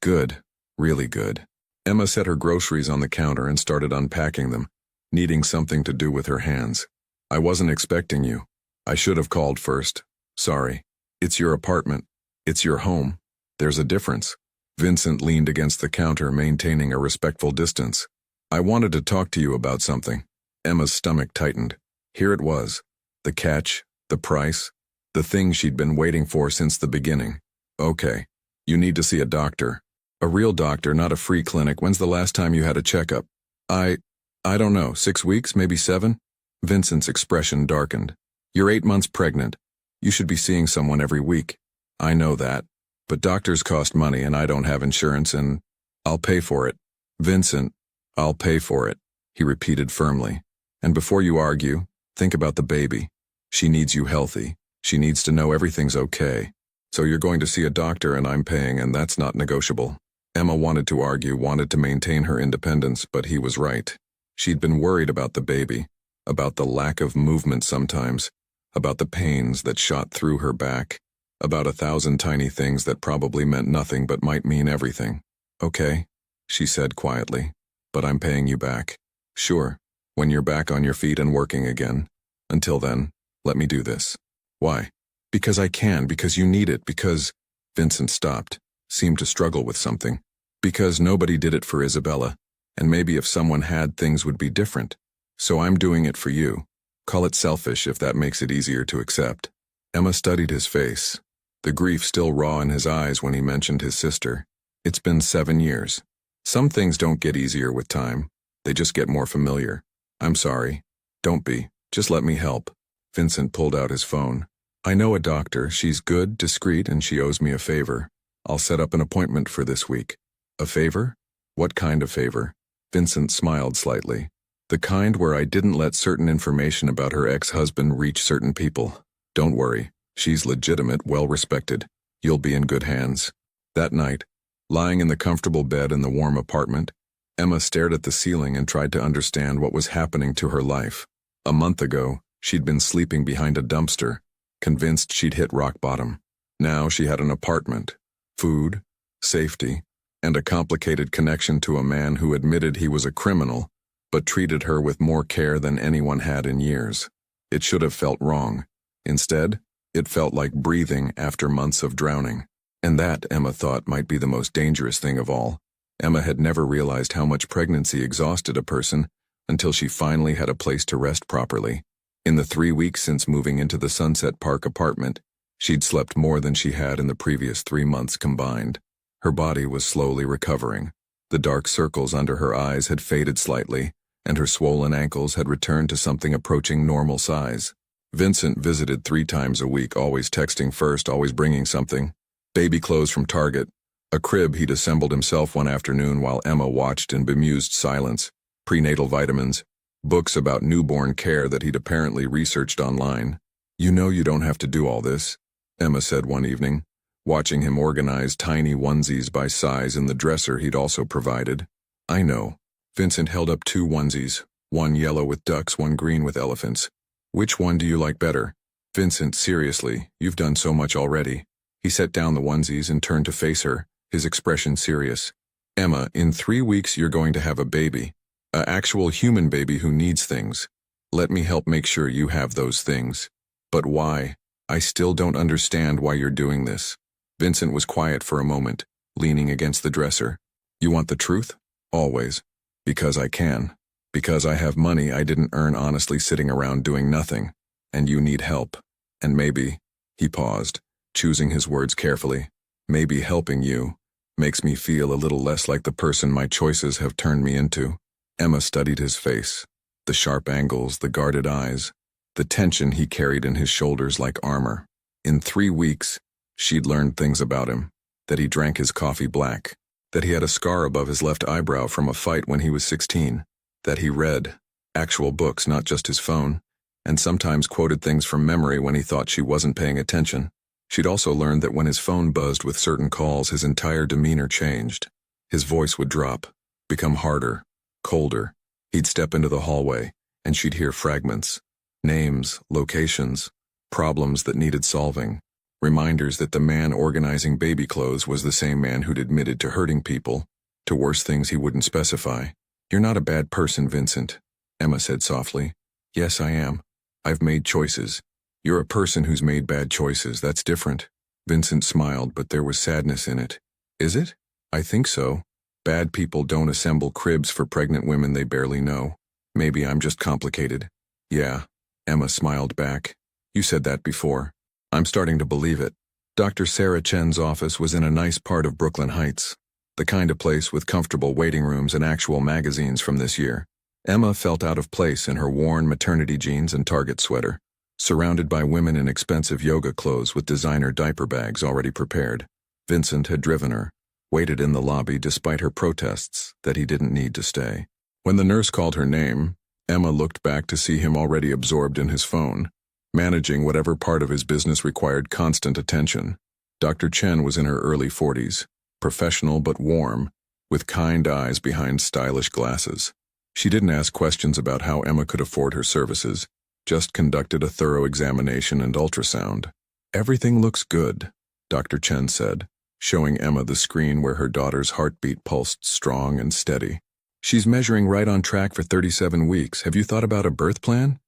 good. Really good. Emma set her groceries on the counter and started unpacking them, needing something to do with her hands. I wasn't expecting you. I should have called first. Sorry. It's your apartment. It's your home. There's a difference. Vincent leaned against the counter, maintaining a respectful distance. I wanted to talk to you about something. Emma's stomach tightened. Here it was. The catch, the price, the thing she'd been waiting for since the beginning. Okay. You need to see a doctor. A real doctor, not a free clinic. When's the last time you had a checkup? I don't know, 6 weeks, maybe 7? Vincent's expression darkened. You're 8 months pregnant. You should be seeing someone every week. I know that. But doctors cost money and I don't have insurance and I'll pay for it. Vincent, I'll pay for it, he repeated firmly. And before you argue, think about the baby. She needs you healthy. She needs to know everything's okay. So you're going to see a doctor and I'm paying, and that's not negotiable. Emma wanted to argue, wanted to maintain her independence, but he was right. She'd been worried about the baby, about the lack of movement sometimes, about the pains that shot through her back, about 1,000 tiny things that probably meant nothing but might mean everything. Okay, she said quietly, but I'm paying you back. Sure, when you're back on your feet and working again. Until then, let me do this. Why? Because I can, because you need it, because... Vincent stopped, seemed to struggle with something. Because nobody did it for Isabella, and maybe if someone had, things would be different. So I'm doing it for you. Call it selfish if that makes it easier to accept. Emma studied his face, the grief still raw in his eyes when he mentioned his sister. It's been 7 years. Some things don't get easier with time. They just get more familiar. I'm sorry. Don't be. Just let me help. Vincent pulled out his phone. I know a doctor. She's good, discreet, and she owes me a favor. I'll set up an appointment for this week. A favor? What kind of favor? Vincent smiled slightly. The kind where I didn't let certain information about her ex-husband reach certain people. Don't worry. She's legitimate, well-respected. You'll be in good hands. That night, lying in the comfortable bed in the warm apartment, Emma stared at the ceiling and tried to understand what was happening to her life. A month ago, she'd been sleeping behind a dumpster, convinced she'd hit rock bottom. Now she had an apartment, food, safety, and a complicated connection to a man who admitted he was a criminal, but treated her with more care than anyone had in years. It should have felt wrong. Instead, it felt like breathing after months of drowning. And that, Emma thought, might be the most dangerous thing of all. Emma had never realized how much pregnancy exhausted a person until she finally had a place to rest properly. In the 3 weeks since moving into the Sunset Park apartment, she'd slept more than she had in the previous 3 months combined. Her body was slowly recovering. The dark circles under her eyes had faded slightly, and her swollen ankles had returned to something approaching normal size. Vincent visited 3 times a week, always texting first, always bringing something. Baby clothes from Target, a crib he'd assembled himself one afternoon while Emma watched in bemused silence, prenatal vitamins, books about newborn care that he'd apparently researched online. "You know you don't have to do all this," Emma said one evening, watching him organize tiny onesies by size in the dresser he'd also provided. "I know." Vincent held up 2 onesies, one yellow with ducks, one green with elephants. "Which one do you like better?" "Vincent, seriously, you've done so much already." He set down the onesies and turned to face her, his expression serious. "Emma, in 3 weeks you're going to have a baby. An actual human baby who needs things. Let me help make sure you have those things." "But why? I still don't understand why you're doing this." Vincent was quiet for a moment, leaning against the dresser. "You want the truth?" "Always. Because I can. Because I have money I didn't earn honestly sitting around doing nothing. And you need help. And maybe," he paused, choosing his words carefully, "maybe helping you makes me feel a little less like the person my choices have turned me into." Emma studied his face, the sharp angles, the guarded eyes, the tension he carried in his shoulders like armor. In 3 weeks, she'd learned things about him, that he drank his coffee black, that he had a scar above his left eyebrow from a fight when he was 16, that he read actual books, not just his phone, and sometimes quoted things from memory when he thought she wasn't paying attention. She'd also learned that when his phone buzzed with certain calls, his entire demeanor changed. His voice would drop, become harder, colder. He'd step into the hallway, and she'd hear fragments, names, locations, problems that needed solving, reminders that the man organizing baby clothes was the same man who'd admitted to hurting people, to worse things he wouldn't specify. "You're not a bad person, Vincent," Emma said softly. "Yes, I am. I've made choices. You're a person who's made bad choices. That's different." Vincent smiled, but there was sadness in it. "Is it? I think so. Bad people don't assemble cribs for pregnant women they barely know. Maybe I'm just complicated." "Yeah," Emma smiled back. "You said that before. I'm starting to believe it." Dr. Sarah Chen's office was in a nice part of Brooklyn Heights, the kind of place with comfortable waiting rooms and actual magazines from this year. Emma felt out of place in her worn maternity jeans and Target sweater, surrounded by women in expensive yoga clothes with designer diaper bags already prepared. Vincent had driven her, waited in the lobby despite her protests that he didn't need to stay. When the nurse called her name, Emma looked back to see him already absorbed in his phone, managing whatever part of his business required constant attention. Dr. Chen was in her early 40s, professional but warm, with kind eyes behind stylish glasses. She didn't ask questions about how Emma could afford her services, just conducted a thorough examination and ultrasound. "Everything looks good," Dr. Chen said, showing Emma the screen where her daughter's heartbeat pulsed strong and steady. "She's measuring right on track for 37 weeks. Have you thought about a birth plan?"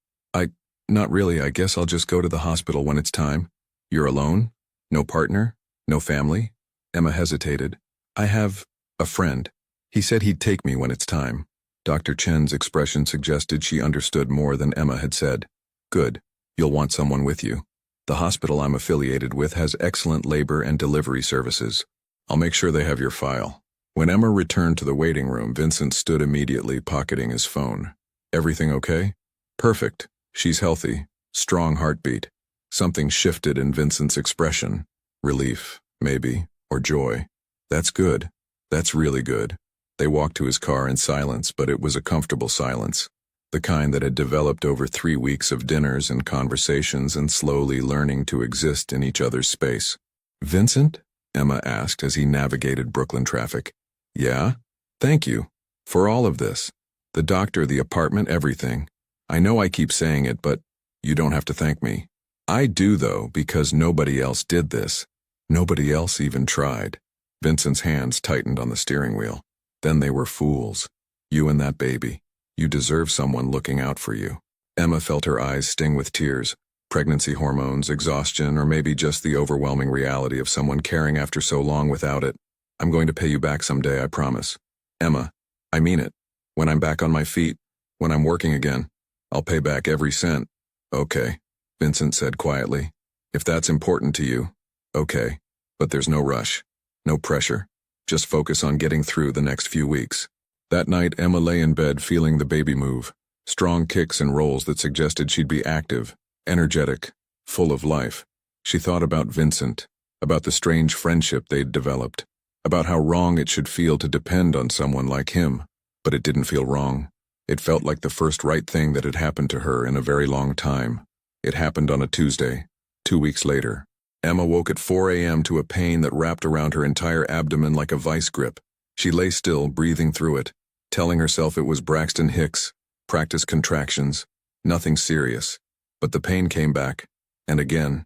Not really. I guess I'll just go to the hospital when it's time." "You're alone? No partner? No family?" Emma hesitated. "I have a friend. He said he'd take me when it's time." Dr. Chen's expression suggested she understood more than Emma had said. "Good. You'll want someone with you. The hospital I'm affiliated with has excellent labor and delivery services. I'll make sure they have your file." When Emma returned to the waiting room, Vincent stood immediately, pocketing his phone. "Everything okay?" "Perfect. She's healthy. Strong heartbeat." Something shifted in Vincent's expression. Relief, maybe, or joy. "That's good. That's really good." They walked to his car in silence, but it was a comfortable silence, the kind that had developed over 3 weeks of dinners and conversations and slowly learning to exist in each other's space. "Vincent?" Emma asked as he navigated Brooklyn traffic. "Yeah? Thank you. For all of this. The doctor, the apartment, everything. I know I keep saying it, but you don't have to thank me. I do, though, because nobody else did this. Nobody else even tried." Vincent's hands tightened on the steering wheel. "Then they were fools. You and that baby. You deserve someone looking out for you. Emma felt her eyes sting with tears. Pregnancy hormones, exhaustion, or maybe just the overwhelming reality of someone caring after so long without it. I'm going to pay you back someday, I promise. Emma, I mean it. When I'm back on my feet, when I'm working again, I'll pay back every cent. Okay, Vincent said quietly. If that's important to you, okay. But there's no rush, no pressure. Just focus on getting through the next few weeks. That night, Emma lay in bed feeling the baby move. Strong kicks and rolls that suggested she'd be active, energetic, full of life. She thought about Vincent, about the strange friendship they'd developed, about how wrong it should feel to depend on someone like him. But it didn't feel wrong. It felt like the first right thing that had happened to her in a very long time. It happened on a Tuesday, 2 weeks later. Emma woke at 4 a.m. to a pain that wrapped around her entire abdomen like a vice grip. She lay still, breathing through it, telling herself it was Braxton Hicks, practice contractions, nothing serious. But the pain came back, and again,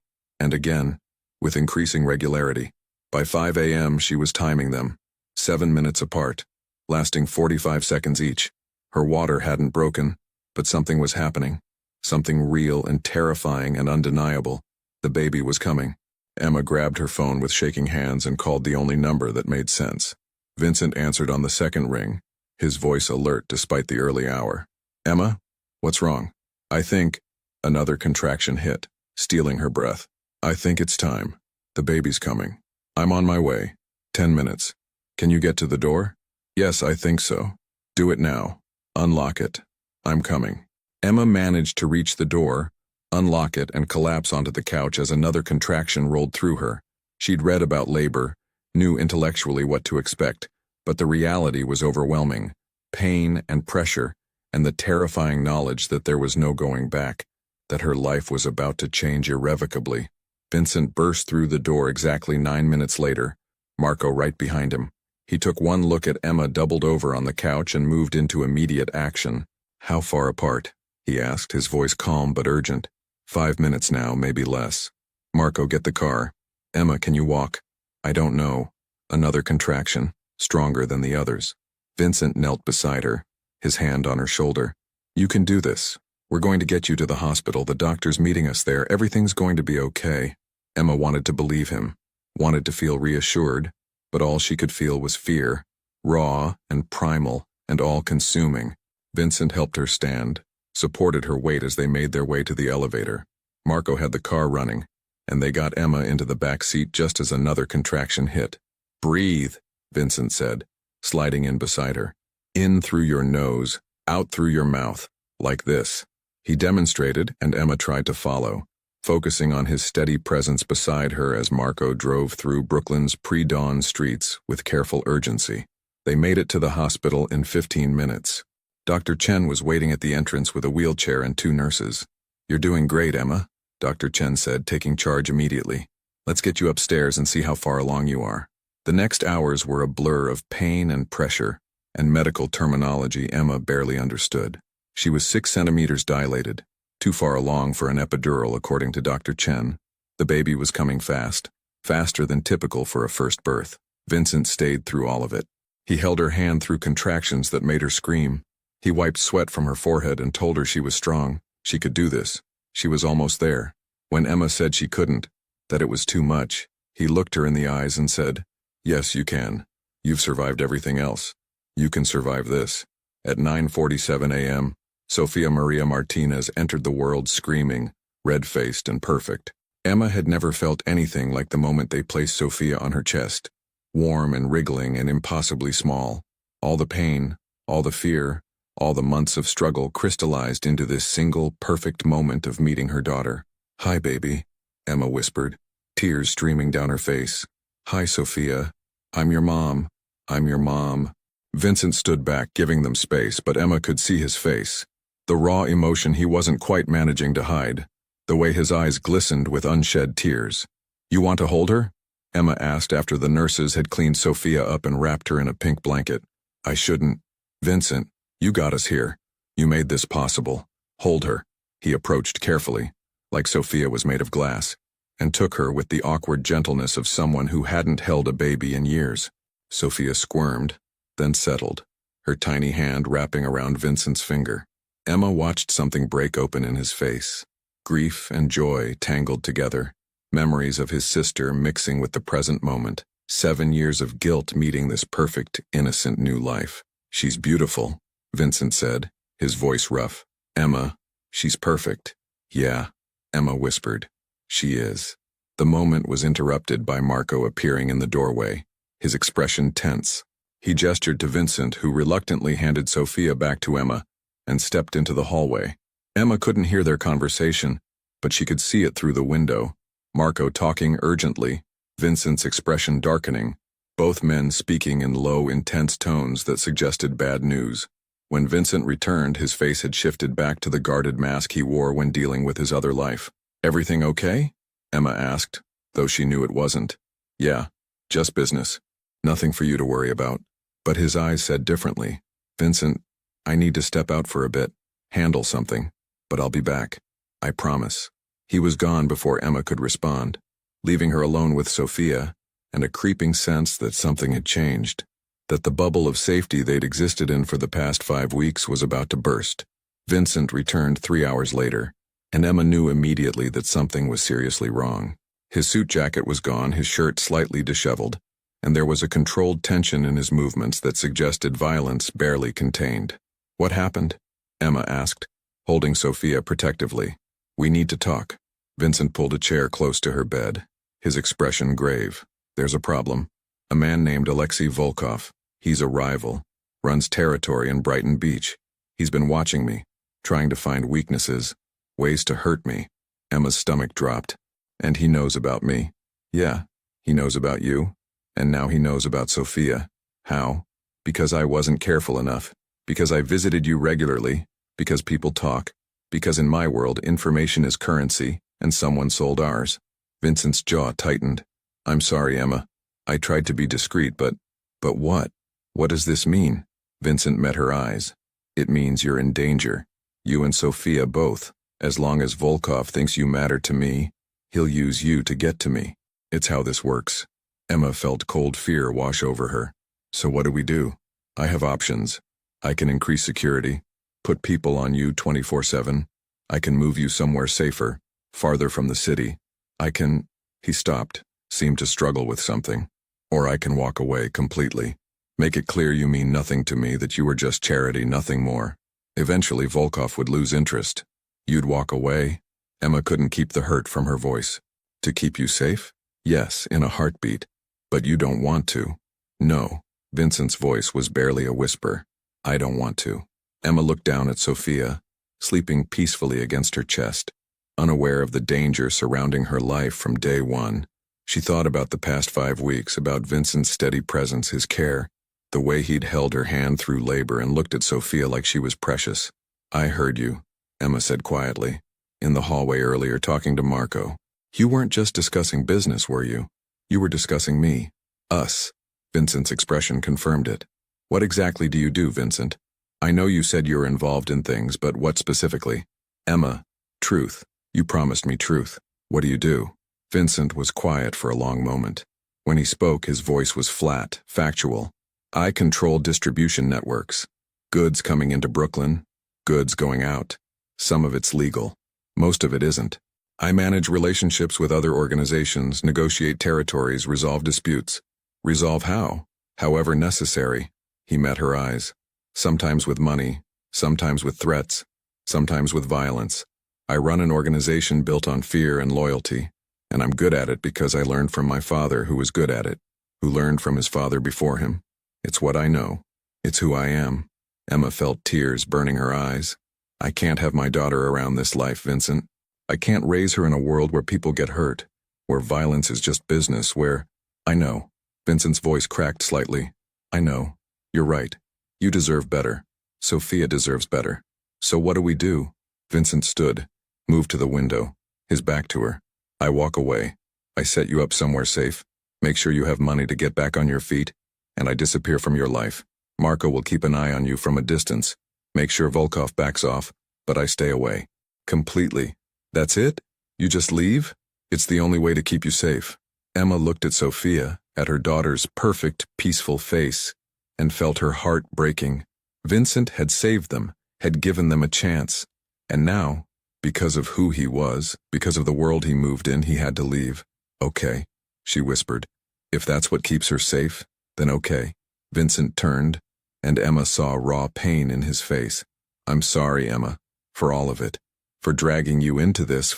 with increasing regularity. By 5 a.m. she was timing them, 7 minutes apart, lasting 45 seconds each. Her water hadn't broken, but something was happening. Something real and terrifying and undeniable. The baby was coming. Emma grabbed her phone with shaking hands and called the only number that made sense. Vincent answered on the second ring, his voice alert despite the early hour. Emma, what's wrong? I think... Another contraction hit, stealing her breath. I think it's time. The baby's coming. I'm on my way. 10 minutes. Can you get to the door? Yes, I think so. Do it now. Unlock it. I'm coming. Emma managed to reach the door, unlock it, and collapse onto the couch as another contraction rolled through her. She'd read about labor, knew intellectually what to expect, but the reality was overwhelming. Pain and pressure, and the terrifying knowledge that there was no going back, that her life was about to change irrevocably. Vincent burst through the door exactly 9 minutes later, Marco right behind him. He took one look at Emma doubled over on the couch and moved into immediate action. How far apart? He asked, his voice calm but urgent. 5 minutes now, maybe less. Marco, get the car. Emma, can you walk? I don't know. Another contraction, stronger than the others. Vincent knelt beside her, his hand on her shoulder. You can do this. We're going to get you to the hospital. The doctor's meeting us there. Everything's going to be okay. Emma wanted to believe him, wanted to feel reassured, but all she could feel was fear, raw and primal and all-consuming. Vincent helped her stand, supported her weight as they made their way to the elevator. Marco had the car running, and they got Emma into the back seat just as another contraction hit. Breathe, Vincent said, sliding in beside her. In through your nose, out through your mouth, like this. He demonstrated, and Emma tried to follow, focusing on his steady presence beside her as Marco drove through Brooklyn's pre-dawn streets with careful urgency. They made it to the hospital in 15 minutes. Dr. Chen was waiting at the entrance with a wheelchair and 2 nurses. You're doing great, Emma, Dr. Chen said, taking charge immediately. Let's get you upstairs and see how far along you are. The next hours were a blur of pain and pressure, and medical terminology Emma barely understood. She was 6 centimeters dilated, too far along for an epidural according to Dr. Chen. The baby was coming fast, faster than typical for a first birth. Vincent stayed through all of it. He held her hand through contractions that made her scream. He wiped sweat from her forehead and told her she was strong. She could do this. She was almost there. When Emma said she couldn't, that it was too much, he looked her in the eyes and said, Yes, you can. You've survived everything else. You can survive this. At 9:47 a.m., Sofia Maria Martinez entered the world screaming, red-faced and perfect. Emma had never felt anything like the moment they placed Sofia on her chest, warm and wriggling and impossibly small. All the pain, all the fear, all the months of struggle crystallized into this single, perfect moment of meeting her daughter. Hi, baby, Emma whispered, tears streaming down her face. Hi, Sofia. I'm your mom. I'm your mom. Vincent stood back, giving them space, but Emma could see his face. The raw emotion he wasn't quite managing to hide, the way his eyes glistened with unshed tears. You want to hold her? Emma asked after the nurses had cleaned Sofia up and wrapped her in a pink blanket. I shouldn't. Vincent, you got us here. You made this possible. Hold her. He approached carefully, like Sofia was made of glass, and took her with the awkward gentleness of someone who hadn't held a baby in years. Sofia squirmed, then settled. her tiny hand wrapping around Vincent's finger. Emma watched something break open in his face. Grief and joy tangled together, memories of his sister mixing with the present moment. 7 years of guilt meeting this perfect, innocent new life. "She's beautiful," Vincent said, his voice rough. "Emma, she's perfect." "Yeah," Emma whispered. "She is." The moment was interrupted by Marco appearing in the doorway, his expression tense. He gestured to Vincent, who reluctantly handed Sophia back to Emma and stepped into the hallway. Emma couldn't hear their conversation, but she could see it through the window. Marco talking urgently, Vincent's expression darkening, both men speaking in low, intense tones that suggested bad news. When Vincent returned, his face had shifted back to the guarded mask he wore when dealing with his other life. "Everything okay?" Emma asked, though she knew it wasn't. "Yeah, just business. Nothing for you to worry about." But his eyes said differently. "Vincent, I need to step out for a bit, handle something, but I'll be back. I promise." He was gone before Emma could respond, leaving her alone with Sophia, and a creeping sense that something had changed, that the bubble of safety they'd existed in for the past 5 weeks was about to burst. Vincent returned 3 hours later, and Emma knew immediately that something was seriously wrong. His suit jacket was gone, his shirt slightly disheveled, and there was a controlled tension in his movements that suggested violence barely contained. "What happened?" Emma asked, holding Sophia protectively. "We need to talk." Vincent pulled a chair close to her bed, his expression grave. "There's a problem. A man named Alexei Volkov. He's a rival. Runs territory in Brighton Beach. He's been watching me, trying to find weaknesses, ways to hurt me." Emma's stomach dropped. "And he knows about me." "Yeah, he knows about you. And now he knows about Sophia." "How?" "Because I wasn't careful enough. Because I visited you regularly. Because people talk. Because in my world, information is currency, and someone sold ours." Vincent's jaw tightened. "I'm sorry, Emma. I tried to be discreet, but what? What does this mean?" Vincent met her eyes. "It means you're in danger. You and Sophia both. As long as Volkov thinks you matter to me, he'll use you to get to me. It's how this works." Emma felt cold fear wash over her. "So what do we do?" "I have options. I can increase security, put people on you 24/7. I can move you somewhere safer, farther from the city. I can—" He stopped, seemed to struggle with something. "Or I can walk away completely. Make it clear you mean nothing to me, that you are just charity, nothing more. Eventually Volkov would lose interest. You'd walk away?" Emma couldn't keep the hurt from her voice. "To keep you safe? Yes, in a heartbeat. But you don't want to." "No." Vincent's voice was barely a whisper. "I don't want to." Emma looked down at Sophia, sleeping peacefully against her chest, unaware of the danger surrounding her life from day one. She thought about the past 5 weeks, about Vincent's steady presence, his care, the way he'd held her hand through labor, and looked at Sophia like she was precious. "I heard you," Emma said quietly, "in the hallway earlier talking to Marco. You weren't just discussing business, were you? You were discussing me. Us." Vincent's expression confirmed it. "What exactly do you do, Vincent? I know you said you're involved in things, but what specifically?" "Emma, truth. You promised me truth. What do you do?" Vincent was quiet for a long moment. When he spoke, his voice was flat, factual. "I control distribution networks. Goods coming into Brooklyn, goods going out. Some of it's legal. Most of it isn't. I manage relationships with other organizations, negotiate territories, resolve disputes." "Resolve how?" "However necessary." He met her eyes. "Sometimes with money, sometimes with threats, sometimes with violence. I run an organization built on fear and loyalty, and I'm good at it because I learned from my father, who was good at it, who learned from his father before him. It's what I know. It's who I am." Emma felt tears burning her eyes. "I can't have my daughter around this life, Vincent. I can't raise her in a world where people get hurt, where violence is just business, where—" "I know." Vincent's voice cracked slightly. "I know. You're right. You deserve better. Sophia deserves better. So what do we do?" Vincent stood, moved to the window, his back to her. "I walk away. I set you up somewhere safe, make sure you have money to get back on your feet, and I disappear from your life. Marco will keep an eye on you from a distance, make sure Volkov backs off, but I stay away. Completely. That's it? You just leave? It's the only way to keep you safe." Emma looked at Sophia, at her daughter's perfect, peaceful face, and felt her heart breaking. Vincent had saved them, had given them a chance. And now, because of who he was, because of the world he moved in, he had to leave. Okay, she whispered. If that's what keeps her safe, then okay. Vincent turned, and Emma saw raw pain in his face. I'm sorry, Emma, for all of it. For dragging you into this,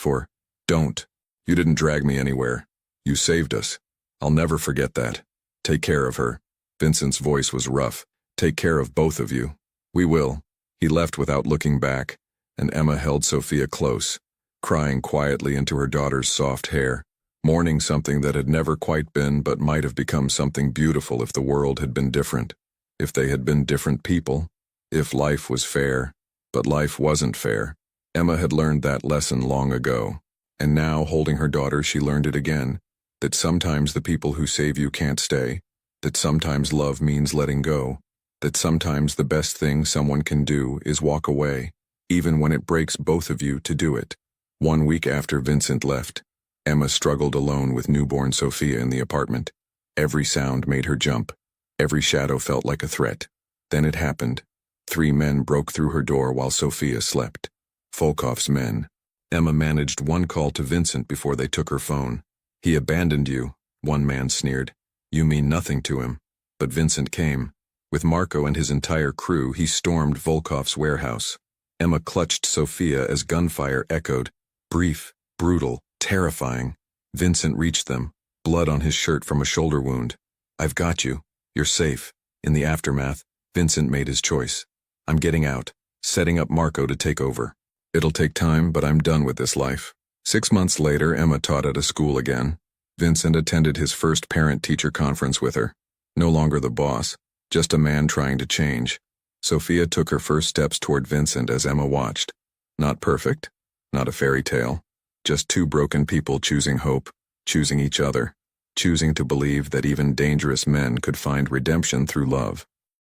Don't. You didn't drag me anywhere. You saved us. I'll never forget that. Take care of her. Vincent's voice was rough. Take care of both of you. We will. He left without looking back, and Emma held Sophia close, crying quietly into her daughter's soft hair, mourning something that had never quite been but might have become something beautiful if the world had been different, if they had been different people, if life was fair. But life wasn't fair. Emma had learned that lesson long ago, and now, holding her daughter, she learned it again, that sometimes the people who save you can't stay, that sometimes love means letting go, that sometimes the best thing someone can do is walk away, even when it breaks both of you to do it. 1 week after Vincent left, Emma struggled alone with newborn Sophia in the apartment. Every sound made her jump. Every shadow felt like a threat. Then it happened. 3 men broke through her door while Sophia slept. Volkov's men. Emma managed one call to Vincent before they took her phone. He abandoned you, one man sneered. You mean nothing to him. But Vincent came. With Marco and his entire crew, he stormed Volkov's warehouse. Emma clutched Sophia as gunfire echoed. Brief, brutal, terrifying. Vincent reached them, blood on his shirt from a shoulder wound. I've got you. You're safe. In the aftermath, Vincent made his choice. I'm getting out, setting up Marco to take over. It'll take time, but I'm done with this life. 6 months later, Emma taught at a school again. Vincent attended his first parent-teacher conference with her. No longer the boss, just a man trying to change. Sophia took her first steps toward Vincent as Emma watched. Not perfect, not a fairy tale, just 2 broken people choosing hope, choosing each other, choosing to believe that even dangerous men could find redemption through love.